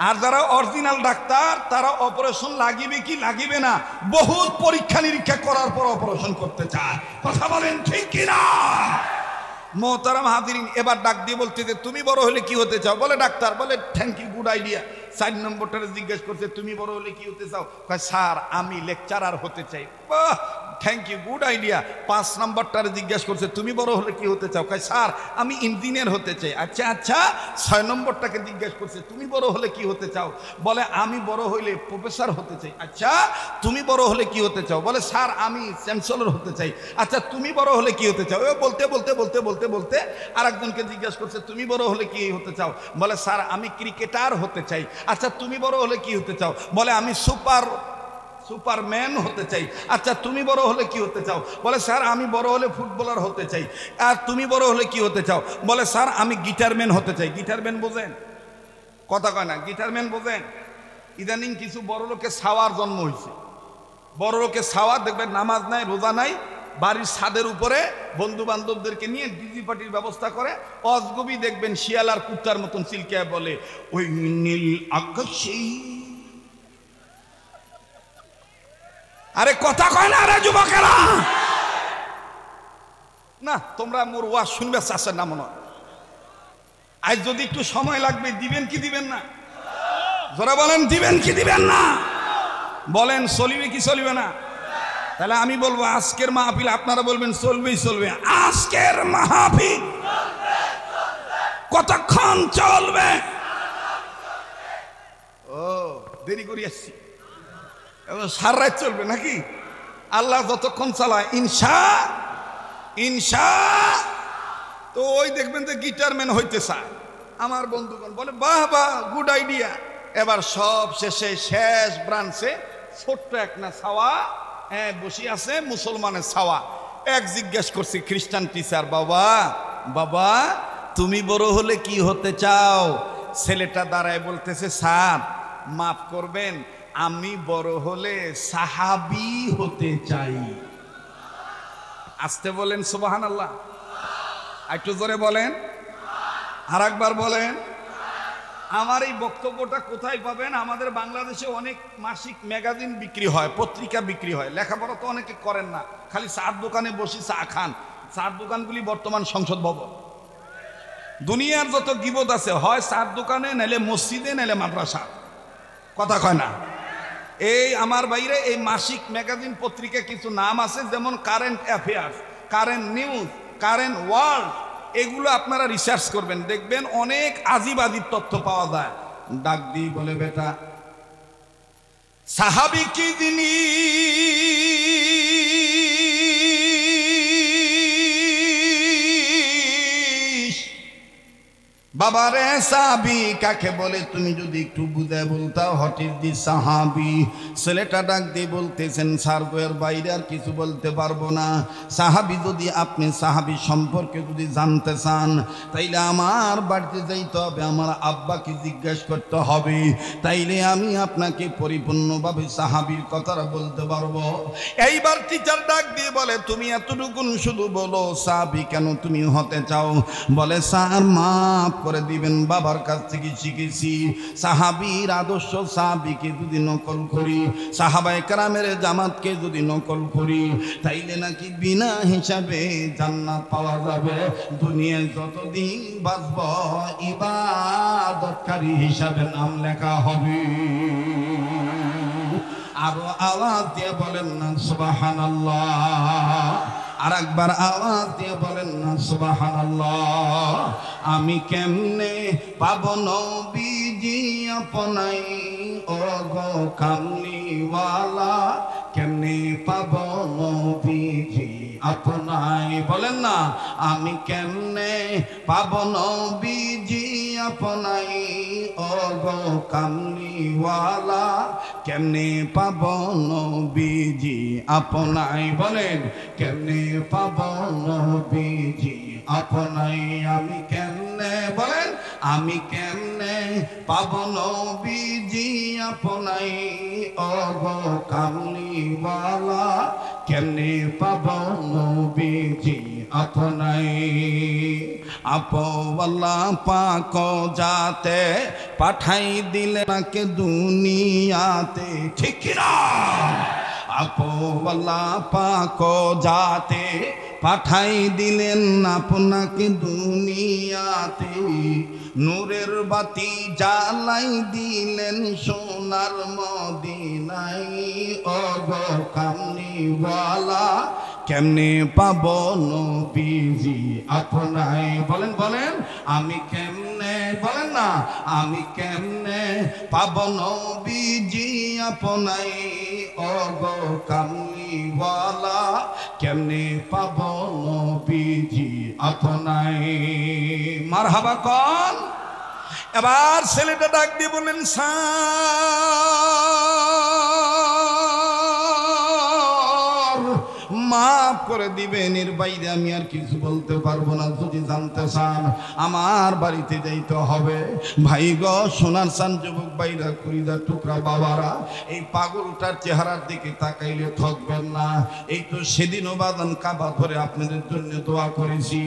আর যারা অরিজিনাল ডাক্তার তারা অপারেশন লাগিবে কি লাগিবে না বহুত পরীক্ষা নিরীক্ষা করার পর অপারেশন করতে চায়। কথা বলেন ঠিক কিনা? মোহতারাম হাজিরিন, এবার ডাক দিয়ে বলতে যে তুমি বড় হলে কি হতে চাও? বলে ডাক্তার। বলে থ্যাংক ইউ, গুড আইডিয়া। 4 নম্বরটারে জিজ্ঞেস করছে তুমি বড় হলে কি হতে চাও? কয় স্যার আমি লেকচারার হতে চাই। বাহ, থ্যাংক ইউ, গুড আইডিয়া। 5 নম্বরটারে জিজ্ঞেস করছে তুমি বড় হলে কি হতে চাও? কয় স্যার আমি ইঞ্জিনিয়ার হতে চাই। আচ্ছা আচ্ছা। 6 নম্বরটাকে জিজ্ঞেস করছে তুমি বড় হলে কি হতে চাও? বলে আমি বড় হইলে প্রফেসর হতে চাই। আচ্ছা তুমি বড় হলে কি হতে চাও? বলে স্যার আমি চ্যান্সেলর হতে চাই। আচ্ছা তুমি বড় হলে কি হতে চাও? বলতে বলতে বলতে বলতে বলতে আরেকজনকে জিজ্ঞেস করছে তুমি বড় হলে কি হতে চাও? বলে স্যার আমি ক্রিকেটার হতে চাই। আচ্ছা তুমি বড় হলে কি হতে চাও? বলে আমি সুপারম্যান হতে চাই। আচ্ছা তুমি বড় হলে কি হতে চাও? বলে স্যার আমি বড় হলে ফুটবলার হতে চাই। আর তুমি বড় হলে কি হতে চাও? বলে স্যার আমি গিটারম্যান হতে চাই। গিটারম্যান বোঝেন? কথা কয় না, গিটারম্যান বোঝেন? ইদানিং কিছু বড় লোকের ছাওয়ার জন্ম হয়েছে। বড় লোকের ছাওয়া দেখবেন, নামাজ নাই রোজা নাই, বাড়ির ছাদের উপরে বন্ধু বান্ধবদেরকে নিয়ে ডিজি পার্টির ব্যবস্থা করে। অজগবি দেখবেন শিয়াল আর কুত্তার মতন চিলকায় বলে ওই নীল আকাশে। আরে কথা কয় না রে যুবকেরা? না তোমরা মোর ওয়াজ শুনবে চাচ্ছেন না মনে হয়। আজ যদি একটু সময় লাগবে দিবেন কি দিবেন না? যারা বলেন দিবেন কি দিবেন না? বলেন চলিবে কি চলিবে না? তাহলে আমি বলবো আজকের মাহফিল, আপনারা বলবেন চলবেই চলবে। আজকের মাহফিল কতক্ষণ চলবে? ও দেরি করে আসছি, সারা রাত চলবে নাকি? আল্লাহ যতক্ষণ চালায় ইনশা। তো ওই দেখবেন যে গিটারম্যান হইতে চায় আমার বন্ধুগণ, বলে বাহ বাহ গুড আইডিয়া। এবার সব শেষে শেষ ব্রাঞ্চে ছোট্ট এক না ছাওয়া বসে আছে, মুসলমানের ছাওয়া। এক জিজ্ঞেস করছি খ্রিস্টান টিচার, বাবা বাবা তুমি বড় হলে কি হতে চাও? ছেলেটা দাঁড়ায় বলতেছে স্যার মাফ করবেন আমি বড় হলে সাহাবী হতে চাই। আস্তে বলেন সুবহানাল্লাহ, একটু জোরে বলেন, আর একবার বলেন। আমার এই বক্তব্যটা কোথায় পাবেন? আমাদের বাংলাদেশে অনেক মাসিক ম্যাগাজিন বিক্রি হয়, পত্রিকা বিক্রি হয়। লেখাপড়া তো অনেকে করেন না, খালি চার দোকানে বসে চা খান। চার দোকানগুলি বর্তমান সংসদ ভবন। দুনিয়ার যত গিবত আছে হয় চার দোকানে, নাইলে মসজিদে, নাইলে মাদ্রাসা। কথা কয় না? এই আমার বাইরে এই মাসিক ম্যাগাজিন পত্রিকা কিছু নাম আছে, যেমন current affairs, current news, current world. এগুলো আপনারা রিসার্চ করবেন, দেখবেন অনেক আজীব আজীব তথ্য পাওয়া যায়। ডাক দিয়ে বলে বেটা সাহাবী কি জিনিস? বাবারে সাহাবী কাকে বলে তুমি যদি একটু বুঝে বলতাও। হটিস দি সাহাবী। ছেলেটা ডাক দিয়ে বলতেছেন স্যার বইয়ের বাইরে আর কিছু বলতে পারবো না। সাহাবী যদি আপনি সাহাবী সম্পর্কে যদি জানতে চান তাইলে আমার বাড়িতে যাইতে হবে, আমার আব্বাকে জিজ্ঞেস করতে হবে, তাইলে আমি আপনাকে পরিপূর্ণভাবে সাহাবীর কথাটা বলতে পারবো। এইবার টিচার ডাক দিয়ে বলে তুমি এতটুকুন শুধু বলো সাহাবী কেন তুমি হতে চাও? বলে স্যার মাফ করে দিবেন, বাবার কাছ থেকে শিখেছি সাহাবীর আদর্শ। সাহাবীকে যদি নকল করি, সাহাবায়ে কেরামের জামাতকে যদি নকল করি, তাইলে নাকি বিনা হিসাবে জান্নাত পাওয়া যাবে। দুনিয়ায় যতদিন বাঁচব ইবাদতকারী হিসাবে নাম লেখা হবে। আরো আওয়াজ দিয়ে বলেন না সুবহানাল্লাহ। আর একবার আওয়াজ দিয়ে বলেন না সুবহানাল্লাহ। আমি কেমনে পাবো নবীজি আপনাই ও গো কামলিওয়ালা, কেমনে পাবো নবীজি আপনাই? বলেন না আমি কেমনে পাবো নবীজি আপনাই ও গো কামলিওয়ালা, কেমনে পাবো নবীজি আপনাই? বলেন কেমনে পাবো নবীজি আপনাই? আমি কেমনে, বলেন আমি কেমনে পাবো নবীজি আপনাই ও গো কামলিওয়ালা, কেমনে পাব নবীজি আপনাই আপওয়ালা পাক যাতে পাঠাই দিলেন নাকি দুনিয়াতে ঠিক কিনা আপওয়ালা পাক যাতে পাঠাই দিলেন আপনাকে দুনিয়াতে নূরের বাতি জ্বালাই দিলেন সোনার মদিনায় ওগো কামলিওয়ালা কেমনে পাব নবীজি আপনাই বলেন বলেন আমি কেমনে বলেন না আমি কেমনে পাব নবীজি আপনাই ওগো কামলিওয়ালা কেমনে পাব নবীজি আপনাই মারহাবা কোন এবার ছেলেটা ডাক দিয়ে বললেন মাফ করে দিবেন এর বাইরে আমি আর কিছু বলতে পারবো না যদি জানতে চান আমার বাড়িতে যাইতে হবে ভাই গো সোনার চান যুবক বাইরা কলিজার টুকরা বাবারা এই পাগলটার চেহারার দিকে তাকাইলে থাকবেন না এই তো সেদিনও বাদান কাবা ধরে আপনাদের জন্য দোয়া করেছি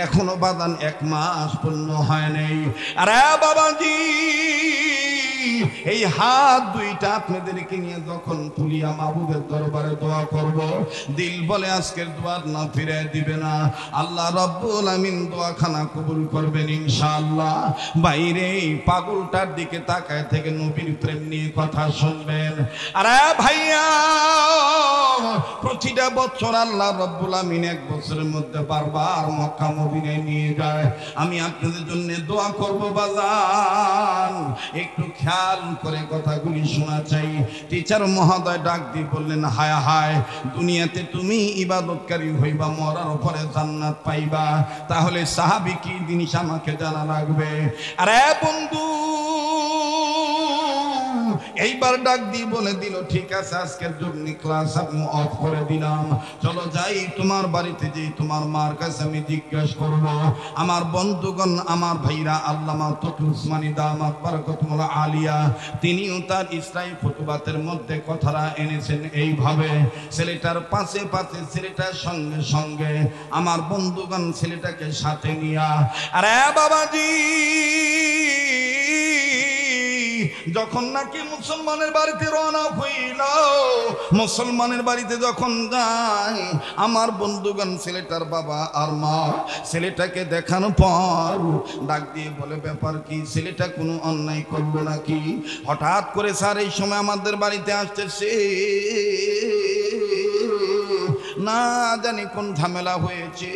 এখনো বাদান 1 মাস পূর্ণ হয় নাই আরে বাবাজি এই হাত দুইটা আপনাদেরকে নিয়ে যখন তুলিয়া মাহবুবের দরবারে দোয়া করব দিল বলে আজকের দোয়ার না ফিরে দিবে না আল্লাহ রাব্বুল আমিন দোয়াখানা কবুল করবেন ইনশাআল্লাহ বাইরে এই পাগলটার দিকে তাকায় থেকে নবীর প্রেম নিয়ে কথা শুনবেন আরে ভাইয়া প্রতিটা বছর আল্লাহ রাব্বুল আমিন 1 বছরের মধ্যে বারবার মক্কা মদিনায় নিয়ে যায় আমি আপনাদের জন্য দোয়া করব বাজান একটু খেয়াল করে কথাগুলি শোনা চাই টিচার মহোদয় ডাক দিয়ে বললেন হায় হায় দুনিয়াতে তুমি ইবাদতকারী হইবা মরার পরে জান্নাত পাইবা তাহলে সাহাবী কি জিনিস আমাকে জানা লাগবে আরে বন্ধু এইবার ডাক দিয়ে বলে দিল ঠিক আছে আজকের জন্য ক্লাস আমি অফ করে দিলাম চলো যাই তোমার বাড়িতে যাই তোমার মার কাছে আমি জিজ্ঞাসা করব আমার বন্ধুগণ আমার ভাইরা আল্লামা তকি উসমানী দামাত বারাকাতুল্লাহ আলিয়া তিনিও তার ইসরাই ফুতুবাতের মধ্যে কথাটা এনেছেন এইভাবে ছেলেটার পাশে পাশে ছেলেটার সঙ্গে সঙ্গে আমার বন্ধুগণ ছেলেটাকে সাথে নিয়া আরে বাবাজি যখন নাকি মুসলমানের বাড়িতে রওনা হইল মুসলমানের বাড়িতে যখন যায় আমার বন্ধুগণ ছেলেটার বাবা আর মা ছেলেটাকে দেখানোর পর ডাক দিয়ে বলে ব্যাপার কি ছেলেটা কোনো অন্যায় করলো নাকি হঠাৎ করে স্যার এই সময় আমাদের বাড়িতে আসতেছে না জানি কোন ঝামেলা হয়েছে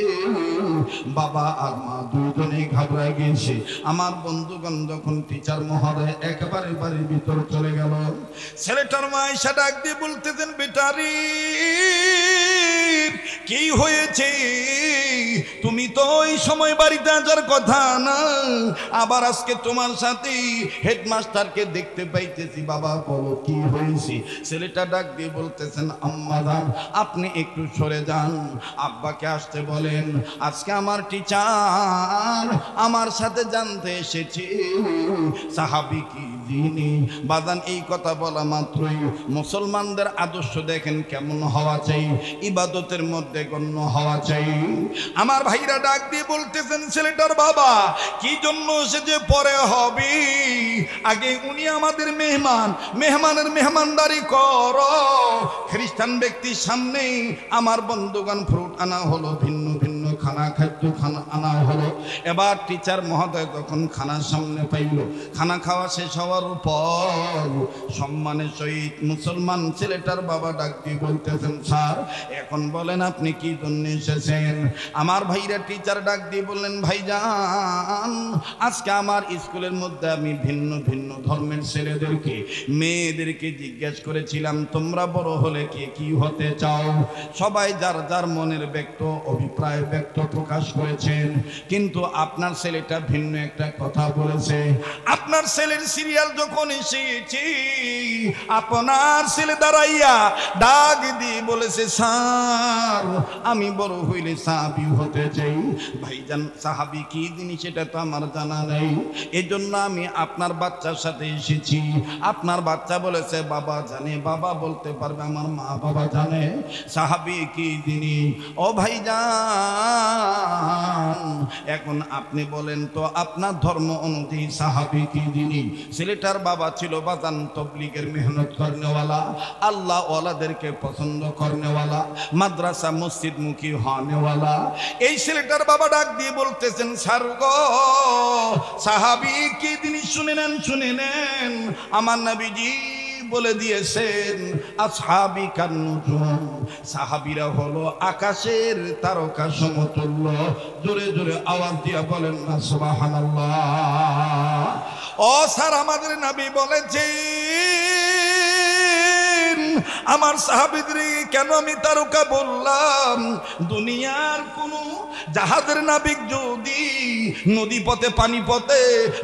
বাবা আর মা দুজনেই ঘাবড়ায় গিয়েছে আমার বন্ধুগণ যখন টিচার মহোদয় একেবারে বাড়ির ভিতর চলে গেল ছেলেটার মা এসে ডাক দিয়ে বলতেছেন বেটারি কি হয়েছে তুমি তো ওই সময় বাড়িতে আসার কথা না আবার আজকে তোমার সাথে হেডমাস্টারকে দেখতে পাইতেছি বাবা বলো কি হয়েছে ছেলেটা ডাক দিয়ে বলতেছেন আম্মা জান আপনি একটু সরে যান আব্বাকে আসতে বলেন আজকে আমার টিচার আমার সাথে জানতে এসেছে সাহাবী কি যিনি বাদান এই কথা বলা মাত্রই মুসলমানদের আদর্শ দেখেন কেমন হওয়া চাই ইবাদতের মধ্যে গণ্য হওয়া চাই আমার ভাইরা ডাক দিয়ে বলতেছেন ছেলেটার বাবা কি জন্য সে যে পরে হবে আগে উনি আমাদের মেহমান মেহমানের মেহমানদারি করো খ্রিস্টান ব্যক্তির সামনে আমার বন্ধুগণ ফ্রুট আনা হলো ভিন্ন ভিন্ন খানা খাদ্য খানা আনা হলো এবার টিচার মহোদয় যখন খানার সামনে পাইল খানা খাওয়া শেষ হওয়ার পর সম্মানের সহিত মুসলমান ছেলেটার বাবা ডাক দিয়ে বলতেছেন স্যার এখন বলেন আপনি কি জন্য এসেছেন আমার ভাইরা টিচার ডাক দিয়ে বললেন ভাইজান আজকে আমার স্কুলের মধ্যে আমি ভিন্ন ভিন্ন ধর্মের ছেলেদেরকে মেয়েদেরকে জিজ্ঞেস করেছিলাম তোমরা বড় হলে কে কি হতে চাও সবাই যার যার মনের ব্যক্ত অভিপ্রায় ব্যক্ত প্রকাশ করেছেন কিন্তু আপনার ছেলেটা ভিন্ন একটা কথা বলেছে আপনার ছেলের সিরিয়াল যখন এসেছে আপনার ছেলে দাঁড়াইয়া ডাক দিয়ে বলেছে স্যার আমি বড় হইলে সাহাবী হতে চাই। ভাইজান সাহাবী কি জিনিস সেটা তো আমার জানা নেই, এজন্য আমি আপনার বাচ্চার সাথে এসেছি। আপনার বাচ্চা বলেছে বাবা জানে, বাবা বলতে পারবে আমার মা বাবা জানে সাহাবী কি জিনিস। ও ভাইজান এখন আপনি বলেন তো আপনার ধর্ম অনুযায়ী সাহাবী কি জিনিস? ছেলেটার বাবা ছিল বাজান তবলিগের মেহনত করনেওয়ালা, আল্লাহ ওয়ালাদেরকে পছন্দ করনেওয়ালা, মাদ্রাসা মসজিদ মুখী হনেওয়ালা। এই ছেলেটার বাবা ডাক দিয়ে বলতেছেন স্যার গো সাহাবী কি জিনিস শুনে নেন, শুনে নেন। আমার নবীজি বলে দিয়েছেন আসহাবী কান্নুজুম, সাহাবীরা হলো আকাশের তারকা সমতুল্য। জোরে জোরে আওয়াজ দিয়া বলেন না সুবহানাল্লাহ। ও স্যার আমাদের নবী বলেছেন আমার সাহাবীদের কেন আমি তারকা বললাম? দুনিয়ার কোন জাহাজের নাবিক যদি নদী পথে পানি পথে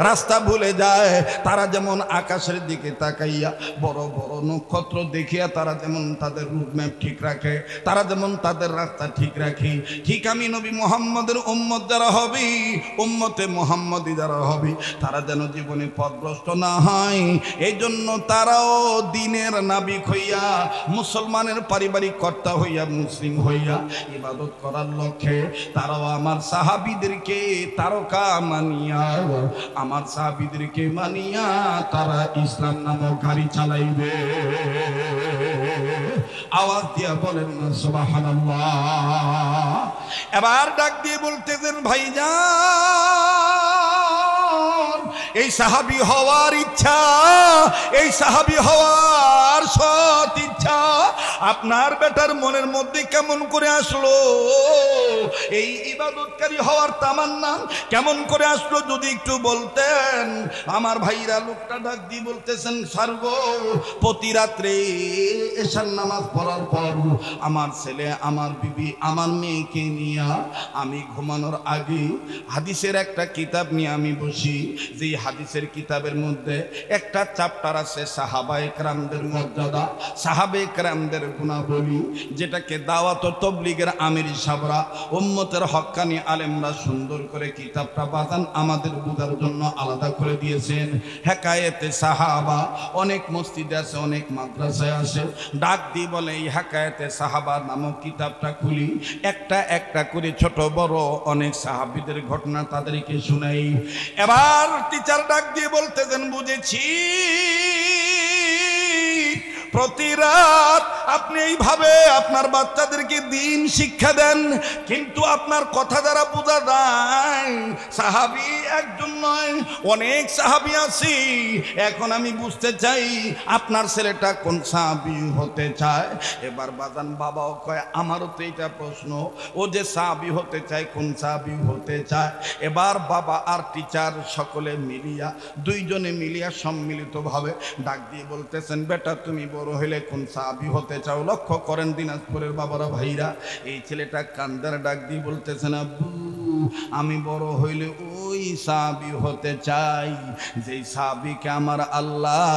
রাস্তা ভুলে যায়, তারা যেমন আকাশের দিকে তাকাইয়া বড় বড় নক্ষত্র দেখিয়া তারা যেমন তাদের রুটম্যাপ ঠিক রাখে, তারা যেমন তাদের রাস্তা ঠিক রাখে, ঠিক আমি নবী মুহাম্মদের উম্মত যারা হবে, উম্মতে মুহাম্মদী যারা হবে, তারা যেন জীবনে পথভ্রষ্ট না হয়, এই জন্য তারাও দিনের নাবিক হইয়া, মুসলমানের পারিবারিক কর্তা হইয়া, মুসলিম হইয়া ইবাদত করার লক্ষ্যে তারাও আমার সাহাবীদেরকে তারকা মানিয়া, আমার সাহাবীদেরকে মানিয়া তারা ইসলাম নামক গাড়ি চালাইবে। আওয়াজ দিয়া বলেন না সুবহানাল্লাহ। এবার ডাক দিয়ে বলতেছেন ভাইজান এই সাহাবী হওয়ার ইচ্ছা, এই সাহাবী হওয়ার সৎ ইচ্ছা আপনার বেটার মনের মধ্যে কেমন করে আসলো? এই ইবাদতকারী হওয়ার তামান্না কেমন করে আসলো যদি একটু বলতেন। আমার ভাইরা লোকটা ডাক দিয়ে বলতেছেন স্যার গো প্রতি রাত্রে এশার নামাজ পড়ার পর আমার ছেলে, আমার বিবি, আমার মেয়েকে নিয়ে আমি ঘুমানোর আগে হাদিসের একটা কিতাব নিয়ে আমি বসি। যে হাদিসের কিতাবের মধ্যে একটা চ্যাপ্টার আছে সাহাবায়ে কেরামদের মর্যাদা, সাহাবায়ে কেরামদের গুণাবলী, যেটাকে দাওয়াত ও তাবলীগের আমির সাহেবরা, উম্মতের হক্কানি আলেমরা সুন্দর করে কিতাবটা বাজান আমাদের বোঝার জন্য আলাদা করে দিয়েছেন। হেকায়েতে সাহাবা অনেক মসজিদে আছে, অনেক মাদ্রাসায় আছে। ডাক দিয়ে বলে এই হেকায়েতে সাহাবা নামক কিতাবটা খুলি, একটা একটা করে ছোট বড় অনেক সাহাবীদের ঘটনা তাদেরকে শুনাই। এবার টিচার ডাক দিয়ে বলতেছেন বুঝেছি প্রতি রাত আপনি এইভাবে আপনার বাচ্চাদেরকে দিন শিক্ষা দেন, কিন্তু আপনার কথা দ্বারা বোঝা যায় সাহাবী একজন নয়, অনেক সাহাবী আছে। এখন আমি বুঝতে চাই আপনার ছেলেটা কোন সাহাবী হতে চায়। এবার বাজান বাবাও কয় আমারও তো এটা প্রশ্ন, ও যে সাহাবী হতে চায় কোন সাহাবী হতে চায়। এবার বাবা আর টিচার সকলে মিলিয়া, দুইজনে মিলিয়া সম্মিলিতভাবে ডাক দিয়ে বলতেছেন বেটা তুমি বড় হইলে কোন সাহাবী হতে চাও? লক্ষ্য করেন দিনাজপুরের বাবারা ভাইরা, এই ছেলেটা কান্দার ডাক দিয়ে বলতেছেন আব্বু আমি বড় হইলে ওই সাহাবী হতে চাই যেই সাহাবীকে আমার আল্লাহ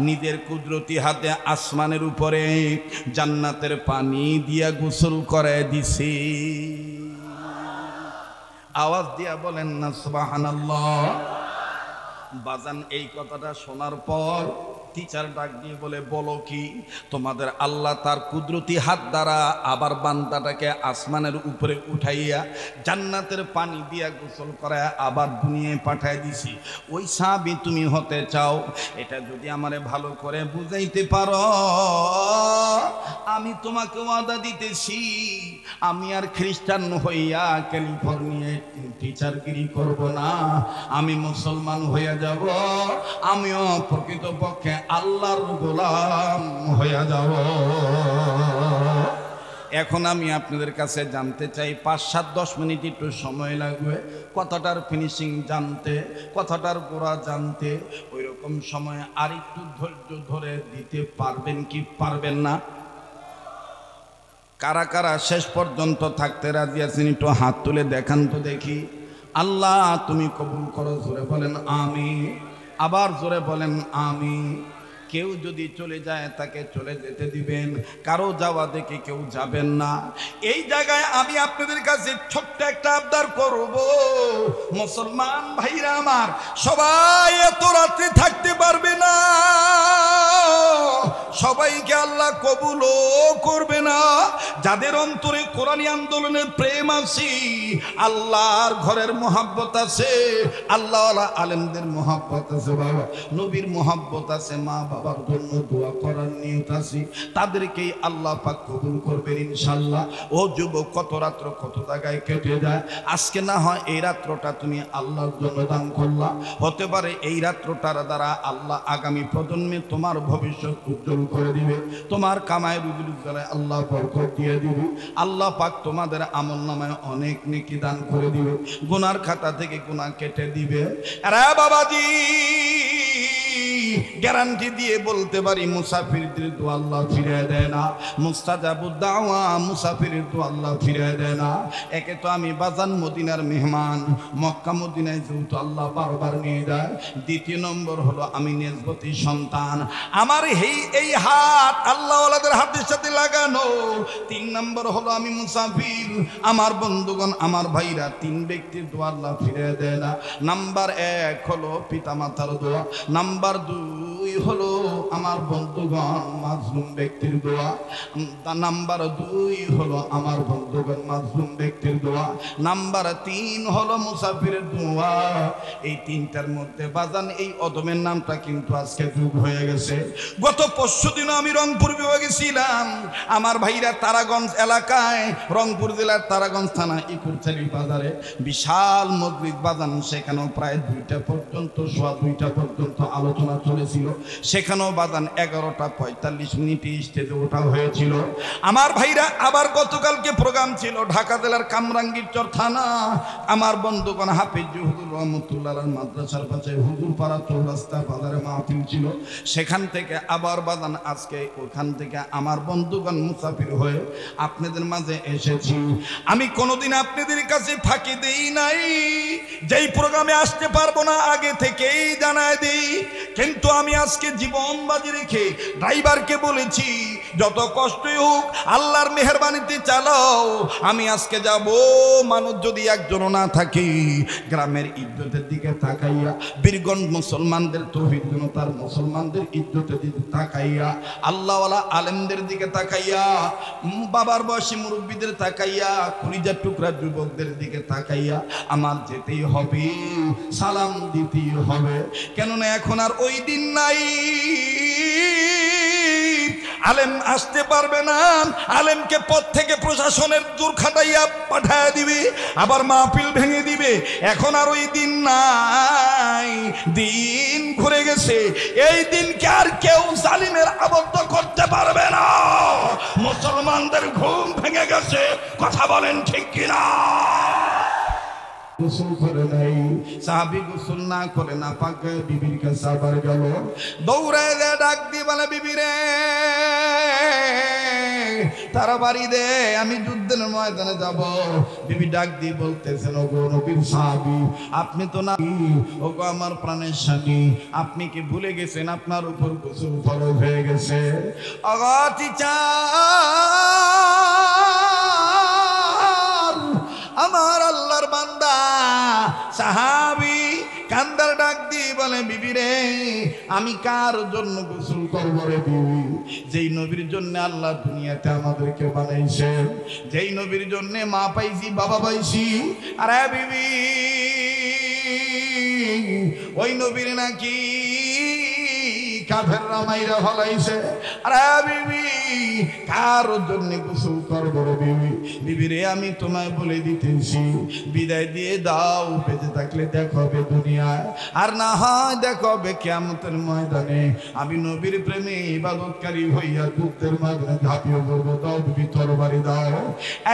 নিজের কুদরতি হাতে আসমানের উপরে জান্নাতের পানি দিয়া গোসল করে দিছে। আওয়াজ দিয়া বলেন না সুবহানাল্লাহ। বাজান এই কথাটা শোনার পর টিচার ডাক দিয়ে বলে বলো কি? তোমাদের আল্লাহ তার কুদরতি হাত দ্বারা আবার বান্দাটাকে আসমানের উপরে উঠাইয়া জান্নাতের পানি দিয়া গোসল করায় আবার দুনিয়ায় পাঠায় দিছি। ওই সাহাবী তুমি হতে চাও? এটা যদি আমারে ভালো করে বুঝাইতে পারো আমি তোমাকে ওয়াদা দিতেছি আমি আর খ্রিস্টান হইয়া ক্যালিফোর্নিয়ায় টিচারগিরি করব না, আমি মুসলমান হইয়া যাব, আমিও প্রকৃতপক্ষে আল্লাহর গোলাম হইয়া যাব। এখন আমি আপনাদের কাছে জানতে চাই 5-7-10 মিনিট একটু সময় লাগবে কথাটার ফিনিশিং জানতে, কথাটার গোড়া জানতে। ওই রকম সময় আর একটু ধৈর্য ধরে দিতে পারবেন কি পারবেন না? কারা কারা শেষ পর্যন্ত থাকতে রাজি আছেন একটু হাত তুলে দেখান তো দেখি। আল্লাহ তুমি কবুল করো, জোরে বলেন আমিন। আবার জোরে বলেন আমিন। কেউ যদি চলে যায় তাকে চলে যেতে দিবেন, কারো যাওয়া দেখে কেউ যাবেন না। এই জায়গায় আমি আপনাদের কাছে ছোট্ট একটা আবদার করব, মুসলমান ভাইরা আমার, সবাই এত রাত্রে থাকতে পারবে না, সবাইকে আল্লাহ কবুলও করবে না। যাদের অন্তরে কোরআনী আন্দোলনের প্রেম আছে, আল্লাহর ঘরের মহব্বত আছে, আল্লাহওয়ালা আলেমদের মহব্বত আছে, বাবা নবীর মহব্বত আছে, মা বাবার জন্য দোয়া করার নিয়ত আছে, তাদেরকেই আল্লাহ পাক কবুল করবেন ইনশাআল্লাহ। ও যুবক, কত রাত্র কত জায়গায় কেটে যায়, আজকে না হয় এই রাত্রটা তুমি আল্লাহর জন্য দান করলা, হতে পারে এই রাত্রটার দ্বারা আল্লাহ আগামী প্রজন্মে তোমার ভবিষ্যৎ উজ্জ্বল করে দিবে, তোমার কামায় রুজির উজ্জ্বলায় আল্লাহ বরকত দিয়ে দিবে, আল্লাহ পাক তোমাদের আমলনামায় অনেক নেকি দান করে দিবে, গুনার খাতা থেকে গুনাহ কেটে দিবে। আরে বাবাজি, গ্যারান্টি দিয়ে বলতে পারি, মুসাফিরদের তো আল্লাহ ফিরিয়ে দেয় না, মুস্তাজাবুদ দাওয়া, মুসাফিরের তো আল্লাহ ফিরিয়ে দেয় না। একে তো আমি বাজান মদিনার মেহমান, মক্কা মদিনায় যেহেতু আল্লাহ বারবার নিয়ে যায়। দ্বিতীয় নম্বর হলো আমি নেসবতী সন্তান, আমার এই হাত আল্লাহওয়ালাদের হাতের সাথে লাগানো। তিন নম্বর হলো আমি মুসাফির, আমার বন্ধুগণ, আমার ভাইরা, তিন ব্যক্তির দোয়া আল্লাহ ফিরিয়ে দেয় না। নাম্বার এক হলো পিতা মাতার দোয়া, নাম্বার দুই হলো আমার বন্ধুগণ মাজলুম ব্যক্তির দোয়া, নাম্বার দুই হলো আমার বন্ধুগণ মাজলুম ব্যক্তির দোয়া, নাম্বার তিন হলো মুসাফিরের দোয়া। এই তিনটার মধ্যে বাজান এই অদমের নামটা কিন্তু আজকে যুগ হয়ে গেছে। গত পরশু দিনও আমি রংপুর বিভাগে ছিলাম, আমার ভাইরা তারাগঞ্জ এলাকায়, রংপুর জেলার তারাগঞ্জ থানা ইকুরচালি বাজারে বিশাল মসজিদ বাজান, সেখানেও প্রায় 2টা পর্যন্ত, সোয়া 2টা পর্যন্ত আলোচনা চলেছিল। সেখানেও বাজান 11:45 স্টেজে ওঠা হয়েছিল। আমার ভাইরা, আবার গতকালকে প্রোগ্রাম ছিল ঢাকা জেলার কামরাঙ্গীরচর থানা, আমার বন্ধুগণ হাফিজ হুজুর রহমতুল্লাহ মাদ্রাসার পাশে হুজুরপাড়া চৌরাস্তা বাজারে মাহফিল ছিল, সেখান থেকে আবার বাজান আজকে ওখান থেকে আমার বন্ধুগণ মুসাফির হয়ে আপনাদের মাঝে এসেছি। আমি কোনোদিন আপনাদের কাছে ফাঁকি দেই নাই, যেই প্রোগ্রামে আসতে পারবো না আগে থেকেই জানায় দিই, কিন্তু আমি আজকে জীবন বাজি রেখে ড্রাইভারকে বলেছি যত কষ্টই হোক আল্লাহর মেহেরবানিতে চালাও, আমি আজকে যাব। মানুষ যদি একজনও না থাকে, গ্রামের ইজ্জতের দিকে তাকাইয়া, বীরগঞ্জ মুসলমানদের তৌহিদ জনতার মুসলমানদের ইজ্জতের দিকে তাকাইয়া, আল্লাহওয়ালা আলেমদের দিকে তাকাইয়া, বাবার বয়সী মুরব্বীদের তাকাইয়া, কলিজার টুকরা যুবকদের দিকে তাকাইয়া আমার যেতেই হবে, সালাম দিতেই হবে। কেননা এখন আর ওই দিন নাই, আলেম আসতে পারবে না, আলেমকে পথ থেকে প্রশাসনের জোর খাটাইয়া পাঠায় দিবে, আবার মাহফিল ভেঙে দিবে। এখন আর ওই দিন নাই, দিন ঘুরে গেছে। এই দিনকে আর কেউ জালিমের আবদ্ধ করতে পারবে না। মুসলমানদের ঘুম ভেঙে গেছে, কথা বলেন ঠিক কিনা? গোসল করে নাই, সাহাবী গোসল না করে না পাকে বিবির কাছে আবার গেল, দৌড়ে ডাক দিয়ে বলে, বিবি রে তারা বাড়ি দে, আমি যুদ্ধের ময়দানে যাব। বিবি ডাক দিয়ে বলতেছেন, ওগো নবীর সাহাবী, আপনি তো না, ওগো আমার প্রাণের স্বামী, আপনি কি ভুলে গেছেন আপনার উপর গোসল ফরজ হয়ে গেছে? ওগো টিচার, আমার আল্লাহর বান্দা সাহাবী কান্দার ডাক দিয়ে বলে, বিবি রে আমি কার জন্য গোসল করবো রে বিবি? যেই নবীর জন্য আল্লাহ দুনিয়াতে আমাদেরকে বানাইছে, যেই নবীর জন্য মা পাইছি, বাবা পাইছি, আরে বিবি ওই নবীর নাকি কাফেররা মাইরা ফলাইছে। আরে বিবি কার জন্য গোসল করবো রে বিবি? বিবি রে আমি তোমায় বলে দিতেছি, বিদায় দিয়ে দাও, বেঁচে থাকলে দেখো হবে দুনিয়ায়, আর না হয় দেখো হবে কিয়ামতের ময়দানে। আমি নবীর প্রেমে ইবাদতকারী হইয়া যুদ্ধের ময়দানে ঝাঁপিয়ে পড়বো, দাও বিবি তরবারি দাও।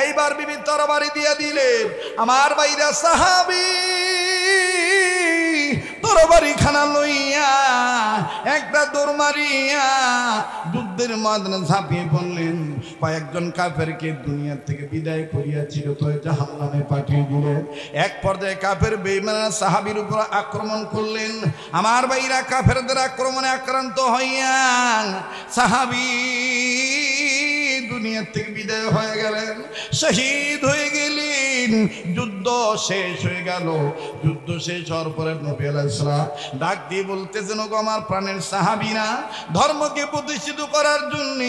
এইবার বিবি তরবারি দিয়ে দিলেন। আমার ভাইরা সাহাবী তরবারি খানা লইয়া একটা দৌড় মারিয়া যুদ্ধের ময়দানে ঝাঁপিয়ে পড়লেন। কয়েকজন কাফেরকে দুনিয়া থেকে বিদায় করিয়া চিরতরে জাহান্নামে পাঠিয়ে দিলেন। এক পর্যায়ে কাফের বেঈমানরা সাহাবীর উপর আক্রমণ করলেন। আমার ভাইরা কাফেরদের আক্রমণে আক্রান্ত হইয়া সাহাবী দুনিয়া থেকে বিদায় হয়ে গেলেন, শহীদ হয়ে গেলেন। যুদ্ধ শেষ হয়ে গেল। যুদ্ধ শেষ হওয়ার পরে নবী আলাইহিস সালাম ডাক দিয়ে বলতেছেন, ওগো আমার প্রাণের সাহাবীরা, ধর্মকে প্রতিষ্ঠিত করার জন্য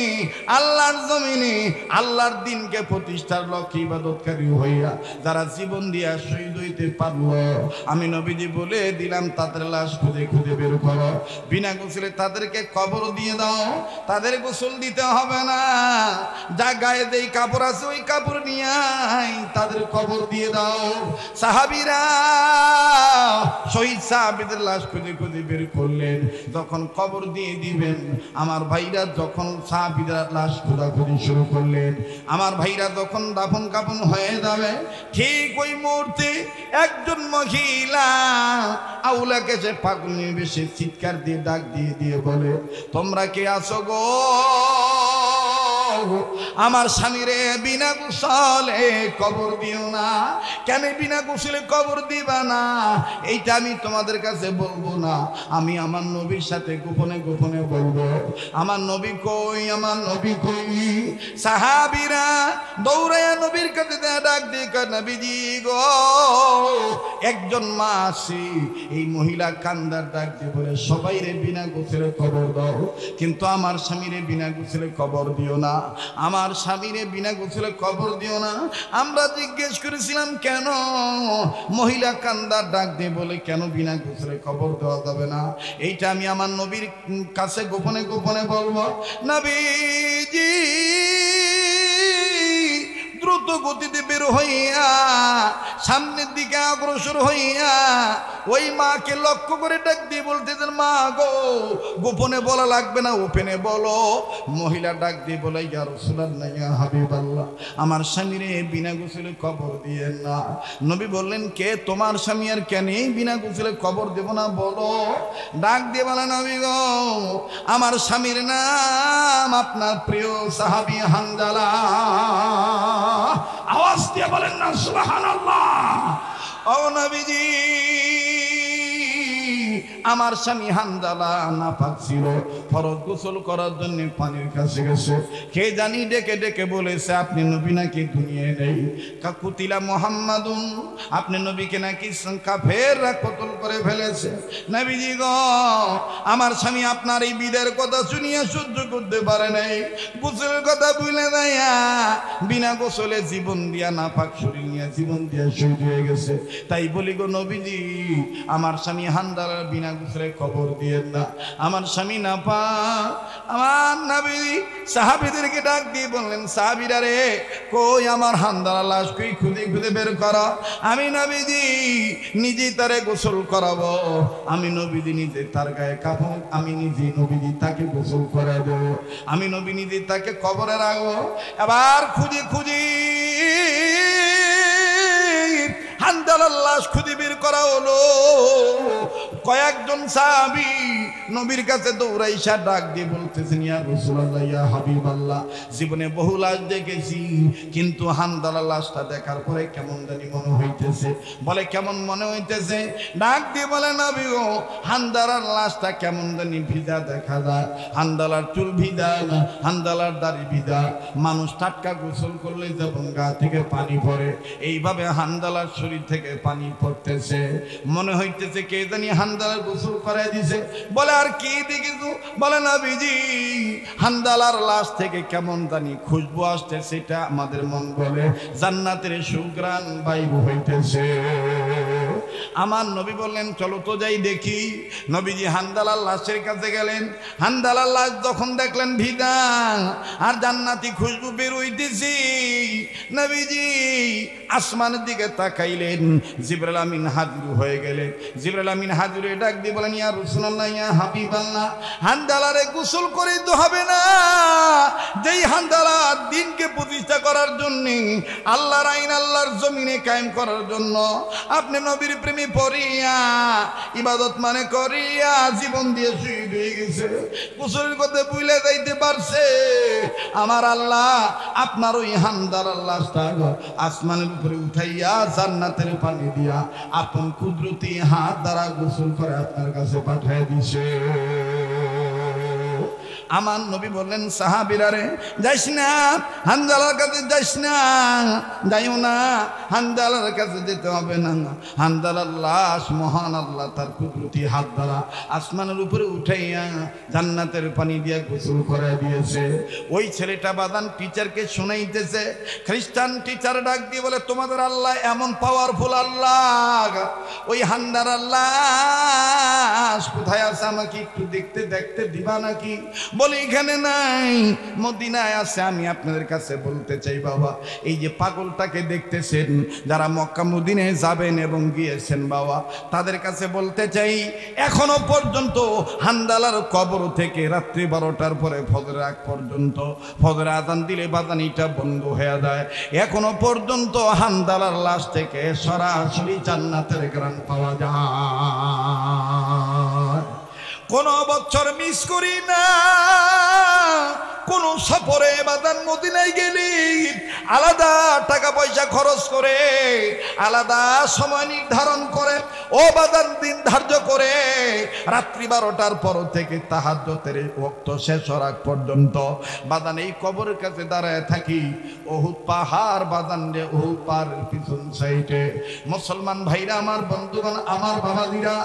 আল্লাহর জমিনে আল্লাহর দ্বীনকে প্রতিষ্ঠার লক্ষ্যে ইবাদতকারী হইয়া যারা জীবন দিয়া শহীদ হইতে পারল, আমি নবীজি বলে দিলাম তাদের লাশ খুঁজে খুঁজে বের করো, বিনা গোসলে তাদেরকে কবর দিয়ে দাও। তাদের গোসল দিতে হবে না, যা গায়ে যেই কাপড় আছে ওই কাপড় নিয়ে তাদের কবর দিয়ে দাও। সাহাবীরা শহীদ সাহাবীদের লাশ খুঁজে খুঁজে বের করলেন। যখন কবর দিয়ে দিবেন, আমার ভাইরা যখন সাহাবীরা লাশ খোঁজাখুঁজি শুরু করলেন, আমার ভাইরা যখন দাফন কাফন হয়ে যাবে, ঠিক ওই মুহূর্তে একজন মহিলা আউলাকে সে পাগল বেশে চিৎকার দিয়ে ডাক দিয়ে দিয়ে বলে, তোমরা কে আছো গো? আমার স্বামীরে বিনা গোসলে কবর দিও না। কেন বিনা গোসলে কবর দিবা না এইটা আমি তোমাদের কাছে বলবো না, আমি আমার নবীর সাথে গোপনে গোপনে বলবো। আমার নবী কই, আমার নবী কই? সাহাবীরা দৌড়াইয়া নবীর কাছে ডাক দিয়ে কয়, নবীজি গো, একজন মা আসি। এই মহিলা কান্দার ডাক দিয়ে বলে, সবাই রে বিনা গোসলে কবর দাও, কিন্তু আমার স্বামীরে বিনা গোসলে কবর দিও না, আমার স্বামীরে বিনা গোসলে কবর দিও না। আমরা জিজ্ঞেস করেছিলাম কেন? মহিলা কান্দার ডাক দিয়ে বলে, কেন বিনা গোসলে কবর দেওয়া যাবে না এইটা আমি আমার নবীর কাছে গোপনে গোপনে বলবো। নবীজি দ্রুত গতিতে বের হইয়া সামনের দিকে অগ্রসর হইয়া ওই মাকে লক্ষ্য করে ডাক দিয়ে বলতেছেন, মা গো, গোপনে বলা লাগবে না, ওপেনে বলো। মহিলা ডাক দিয়ে বলে, ইয়া রাসূলুল্লাহ, ইয়া হাবিবাল্লাহ, আমার স্বামীরে বিনা গোসলে কবর দিয়েন না। নবী বললেন, কে তোমার স্বামী আর কেন বিনা গোসলে কবর দেব না বলো? ডাক দিয়ে বলে, নবী গো, আমার স্বামীর নাম আপনার প্রিয় সাহাবী হানজালা। আওয়াজ দিয়ে বলেন না সুবহানাল্লাহ। ও নবীজি, আমার স্বামী হানজালা নাপাক ছিল, ফরজ গোসল করার জন্য পানির কাছে গেছে। কে জানি ডেকে ডেকে বলেছে, আপনি নবী নাকি দুনিয়ায় নেই। কাকুতিলা মুহাম্মাদুন, আপনি নবীকে নাকি কাফেররা কতল করে ফেলেছে। নবীজি গো, আমার স্বামী আপনার এই বিদের কথা শুনিয়া সহ্য করতে পারে নাই, গোসলের কথা ভুলে যাইয়া বিনা গোসলে জীবন দিয়া নাপাক শরীর নিয়ে জীবন দিয়া শহীদ হয়ে গেছে। তাই বলি গো নবীজি, আমার স্বামী হানজালার বিনা গোসলে কবর দিয়েন না, আমার স্বামী নাপাক। আমার নবী সাহাবীদেরকে ডাক দিয়ে বললেন, সাহাবীরা রে, কই আমার হানজালার লাশ কই, খুঁজে খুঁজে বের করা। আমি নবীজি নিজেই তারে গোসল করাবো, আমি নবীজি নিজে তার গায়ে কাফন, আমি নিজে নবীজি তাকে গোসল করাই দেবো, আমি নবী নিজে তাকে কবরে রাখবো। এবার খুঁজে খুঁজি হানজালার লাশ খুঁজে বের করা হলো। কয়েকজন সাহাবী নবীর কাছে দৌড়াইসা ডাক দিয়ে বলতেছেন, ইয়া রাসূলুল্লাহ, ইয়া হাবিবাল্লাহ, জীবনে বহু লাশ দেখেছি, কিন্তু হানজালার লাশটা দেখার পরে কেমন জানি মনে হইতেছে। বলে, কেমন মনে হইতেছে? ডাক দিয়ে বলে, নবী গো, হানজালার লাশটা কেমন জানি ভিজা দেখা যায়। হানজালার চুল ভিজা না, হানজালার দাড়ি ভিজা। মানুষ টাটকা গোসল করলে যেমন গা থেকে পানি পড়ে, এইভাবে হানজালার শরীর থেকে পানি পড়তেছে। মনে হইতেছে কে জানি হানজালার গোসল করাই দিছে। বলে, আর কি দেখিছো? বলে, নবীজি হানজালার লাশ থেকে কেমন জানি খুশবু আসছে, সেটা আমাদের মন বলে জান্নাতের সুঘ্রাণ বাইর হইতেছে। আমার নবী বললেন, চলো তো যাই দেখি। নবীজি হানজালার লাশের কাছে গেলেন। হানজালার লাশ যখন দেখলেন ভিজা আর জান্নাতি খুশবু বের হইতেছে, নবীজি আসমানের দিকে তাকাইলেন। জিবরাইল আমিন হাজির হয়ে গেলেন। জিবরাইল আমিন হাজির হয়ে ডাক দিয়ে বলেন, ইয়া রাসূলুল্লাহ, ইয়া হাবিবাল্লাহ, হানজালারে গোসল করে তো হবে না। যেই হানজালা দ্বীনকে প্রতিষ্ঠা করার জন্য, আল্লাহর আইন আল্লাহর জমিনে কায়েম করার জন্য আপনি নবীর নবীর প্রেমে পড়িয়া ইবাদত মানে করিয়া জীবন দিয়ে শহীদ হয়ে গেছে। গোসলের কথা ভুলে যাইতে পারছে। আমার আল্লাহ আপনার ওই হান্দার লাশটা আসমানের উপরে উঠাইয়া জান্নাতের পানি দিয়া আপন কুদরতি হাত দ্বারা গোসল করে আপনার কাছে পাঠিয়ে দিছে। আমার নবী বললেন সাহাবীরা রে যাইস না, হানজালার কাছে যাইস না, যাইও না, হানজালার কাছে যেতে হবে না। হানজালার লাশ মহান আল্লাহ তার কুদরতি হাত দ্বারা আসমানের উপরে উঠাইয়া জান্নাতের পানি দিয়ে গোসল করে দিয়েছে। ওই ছেলেটা বাদান টিচারকে শোনাইতেছে। খ্রিস্টান টিচার ডাক দিয়ে বলে তোমাদের আল্লাহ এমন পাওয়ারফুল আল্লাহ, ওই হানজালার লাশ কোথায় আছে আমাকে একটু দেখতে দিবা নাকি? বলি এখানে নাই, মদিনায় আছে। আমি আপনাদের কাছে বলতে চাই বাবা, এই যে পাগলটাকে দেখতেছেন, যারা মক্কা মদিনায় যাবেন এবং গিয়েছেন বাবা, তাদের কাছে বলতে চাই এখনো পর্যন্ত হানজালার কবর থেকে রাত্রি 12টার পরে ফজরের আগ পর্যন্ত, ফজরে আজান দিলে বাদানিটা বন্ধ হয়ে যায়, এখনো পর্যন্ত হানজালার লাশ থেকে সরাসরি জান্নাতের ঘ্রাণ পাওয়া যায়। কোন বছর মিস করি না, কোন সফরে বাদান মদিনায় গেলি আলাদা টাকা পয়সা খরচ করে, আলাদা সময় নির্ধারণ করে, ও বাদান দিন ধার্য করে রাত্রি 12টার পর থেকে তাহাজ্জুদের ওয়াক্ত শেষ হওয়ার আগ পর্যন্ত বাদান এই কবরের কাছে দাঁড়ায় থাকি। উহুদ পাহাড় বাদান রে, উহুদ পাহাড়ের পিছন সাইডে মুসলমান ভাইরা আমার, বন্ধুগণ আমার, বাবাজিরা,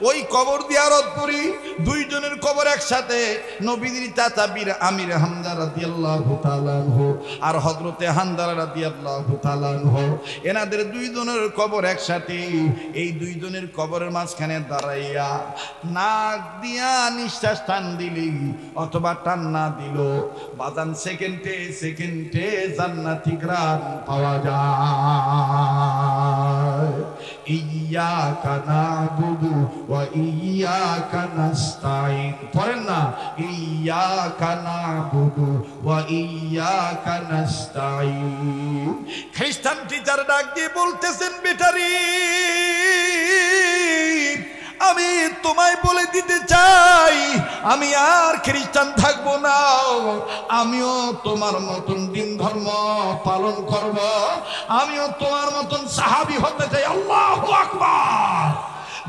ওই কবর জিয়ারত করি। দুইজনের কবর একসাথে, নবীর চাচা বীর আমির হামজা রাদিয়াল্লাহু তাআলা আনহু আর হযরতে হানজালা রাদিয়াল্লাহু তাআলা আনহু, এনাদের দুইজনের কবর একসাথে। এই দুইজনের কবরের মাঝখানে দাঁড়াইয়া নাক দিয়া নিঃশ্বাস টান দিলি অথবা টান না দিল বাদান সেকেন্ডে জান্নাতি ঘ্রাণ পাওয়া যায়। ইয়্যাকা না'বুদু ওয়া ইয়্যাকা নাস্তাঈন, পড়েন না, ইয়্যাকা না'বুদু ওয়া ইয়্যাকা নাস্তাঈন। খ্রিস্টান টিচার ডাক দিয়ে বলতেছেন বেটারি, আমি তোমায় বলে দিতে চাই আমি আর খ্রিস্টান থাকবো না, আমিও তোমার মতন দিন ধর্ম পালন করব, আমিও তোমার মতন সাহাবী হতে চাই। আল্লাহু আকবার।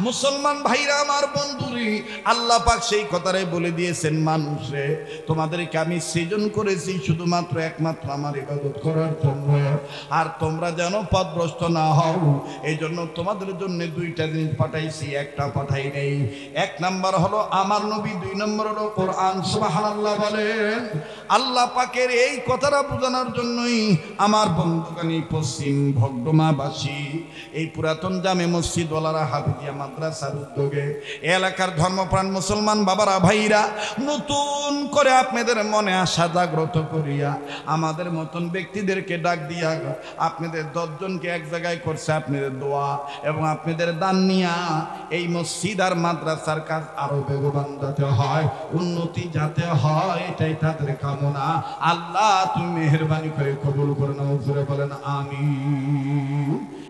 মুসলমান ভাইরা আমার, বন্ধুরি, আল্লাহ পাক সেই কথাটাই বলে দিয়েছেন, মানুষে তোমাদেরকে আমি সৃজন করেছি শুধুমাত্র একমাত্র আমার ইবাদত করার জন্য, আর তোমরা যেন পথভ্রষ্ট না হও এই জন্য তোমাদের জন্য দুইটা জিনিস পাঠাইছি, একটা পাঠাই নেই। এক নাম্বার হলো আমার নবী, দুই নম্বর হলো কোরআন। সুবহানাল্লাহ বলেন। আল্লাহ পাকের এই কথাটা বোঝানোর জন্যই আমার বন্ধুগানি পশ্চিম ভগডোমাবাসী এই পুরাতন জামে মসজিদ ওয়ালারা হাফিজিয়া মাদ্রাসার উদ্যোগে এলাকার ধর্মপ্রাণ মুসলমান বাবারা ভাইরা নতুন করে আপনাদের মনে আশা জাগ্রত করিয়া আমাদের মতন ব্যক্তিদেরকে ডাক দিয়া আপনাদের 10 জনকে এক জায়গায় করছে আপনাদের দোয়া এবং আপনাদের দান নিয়া এই মসজিদ আর মাদ্রাসার কাজ আরো বেগবান যাতে হয়, উন্নতি যাতে হয়, এটাই তাদের কামনা। আল্লাহ তুমি মেহেরবানি করে কবুল করে নাও, জোরে বলেন আমিন।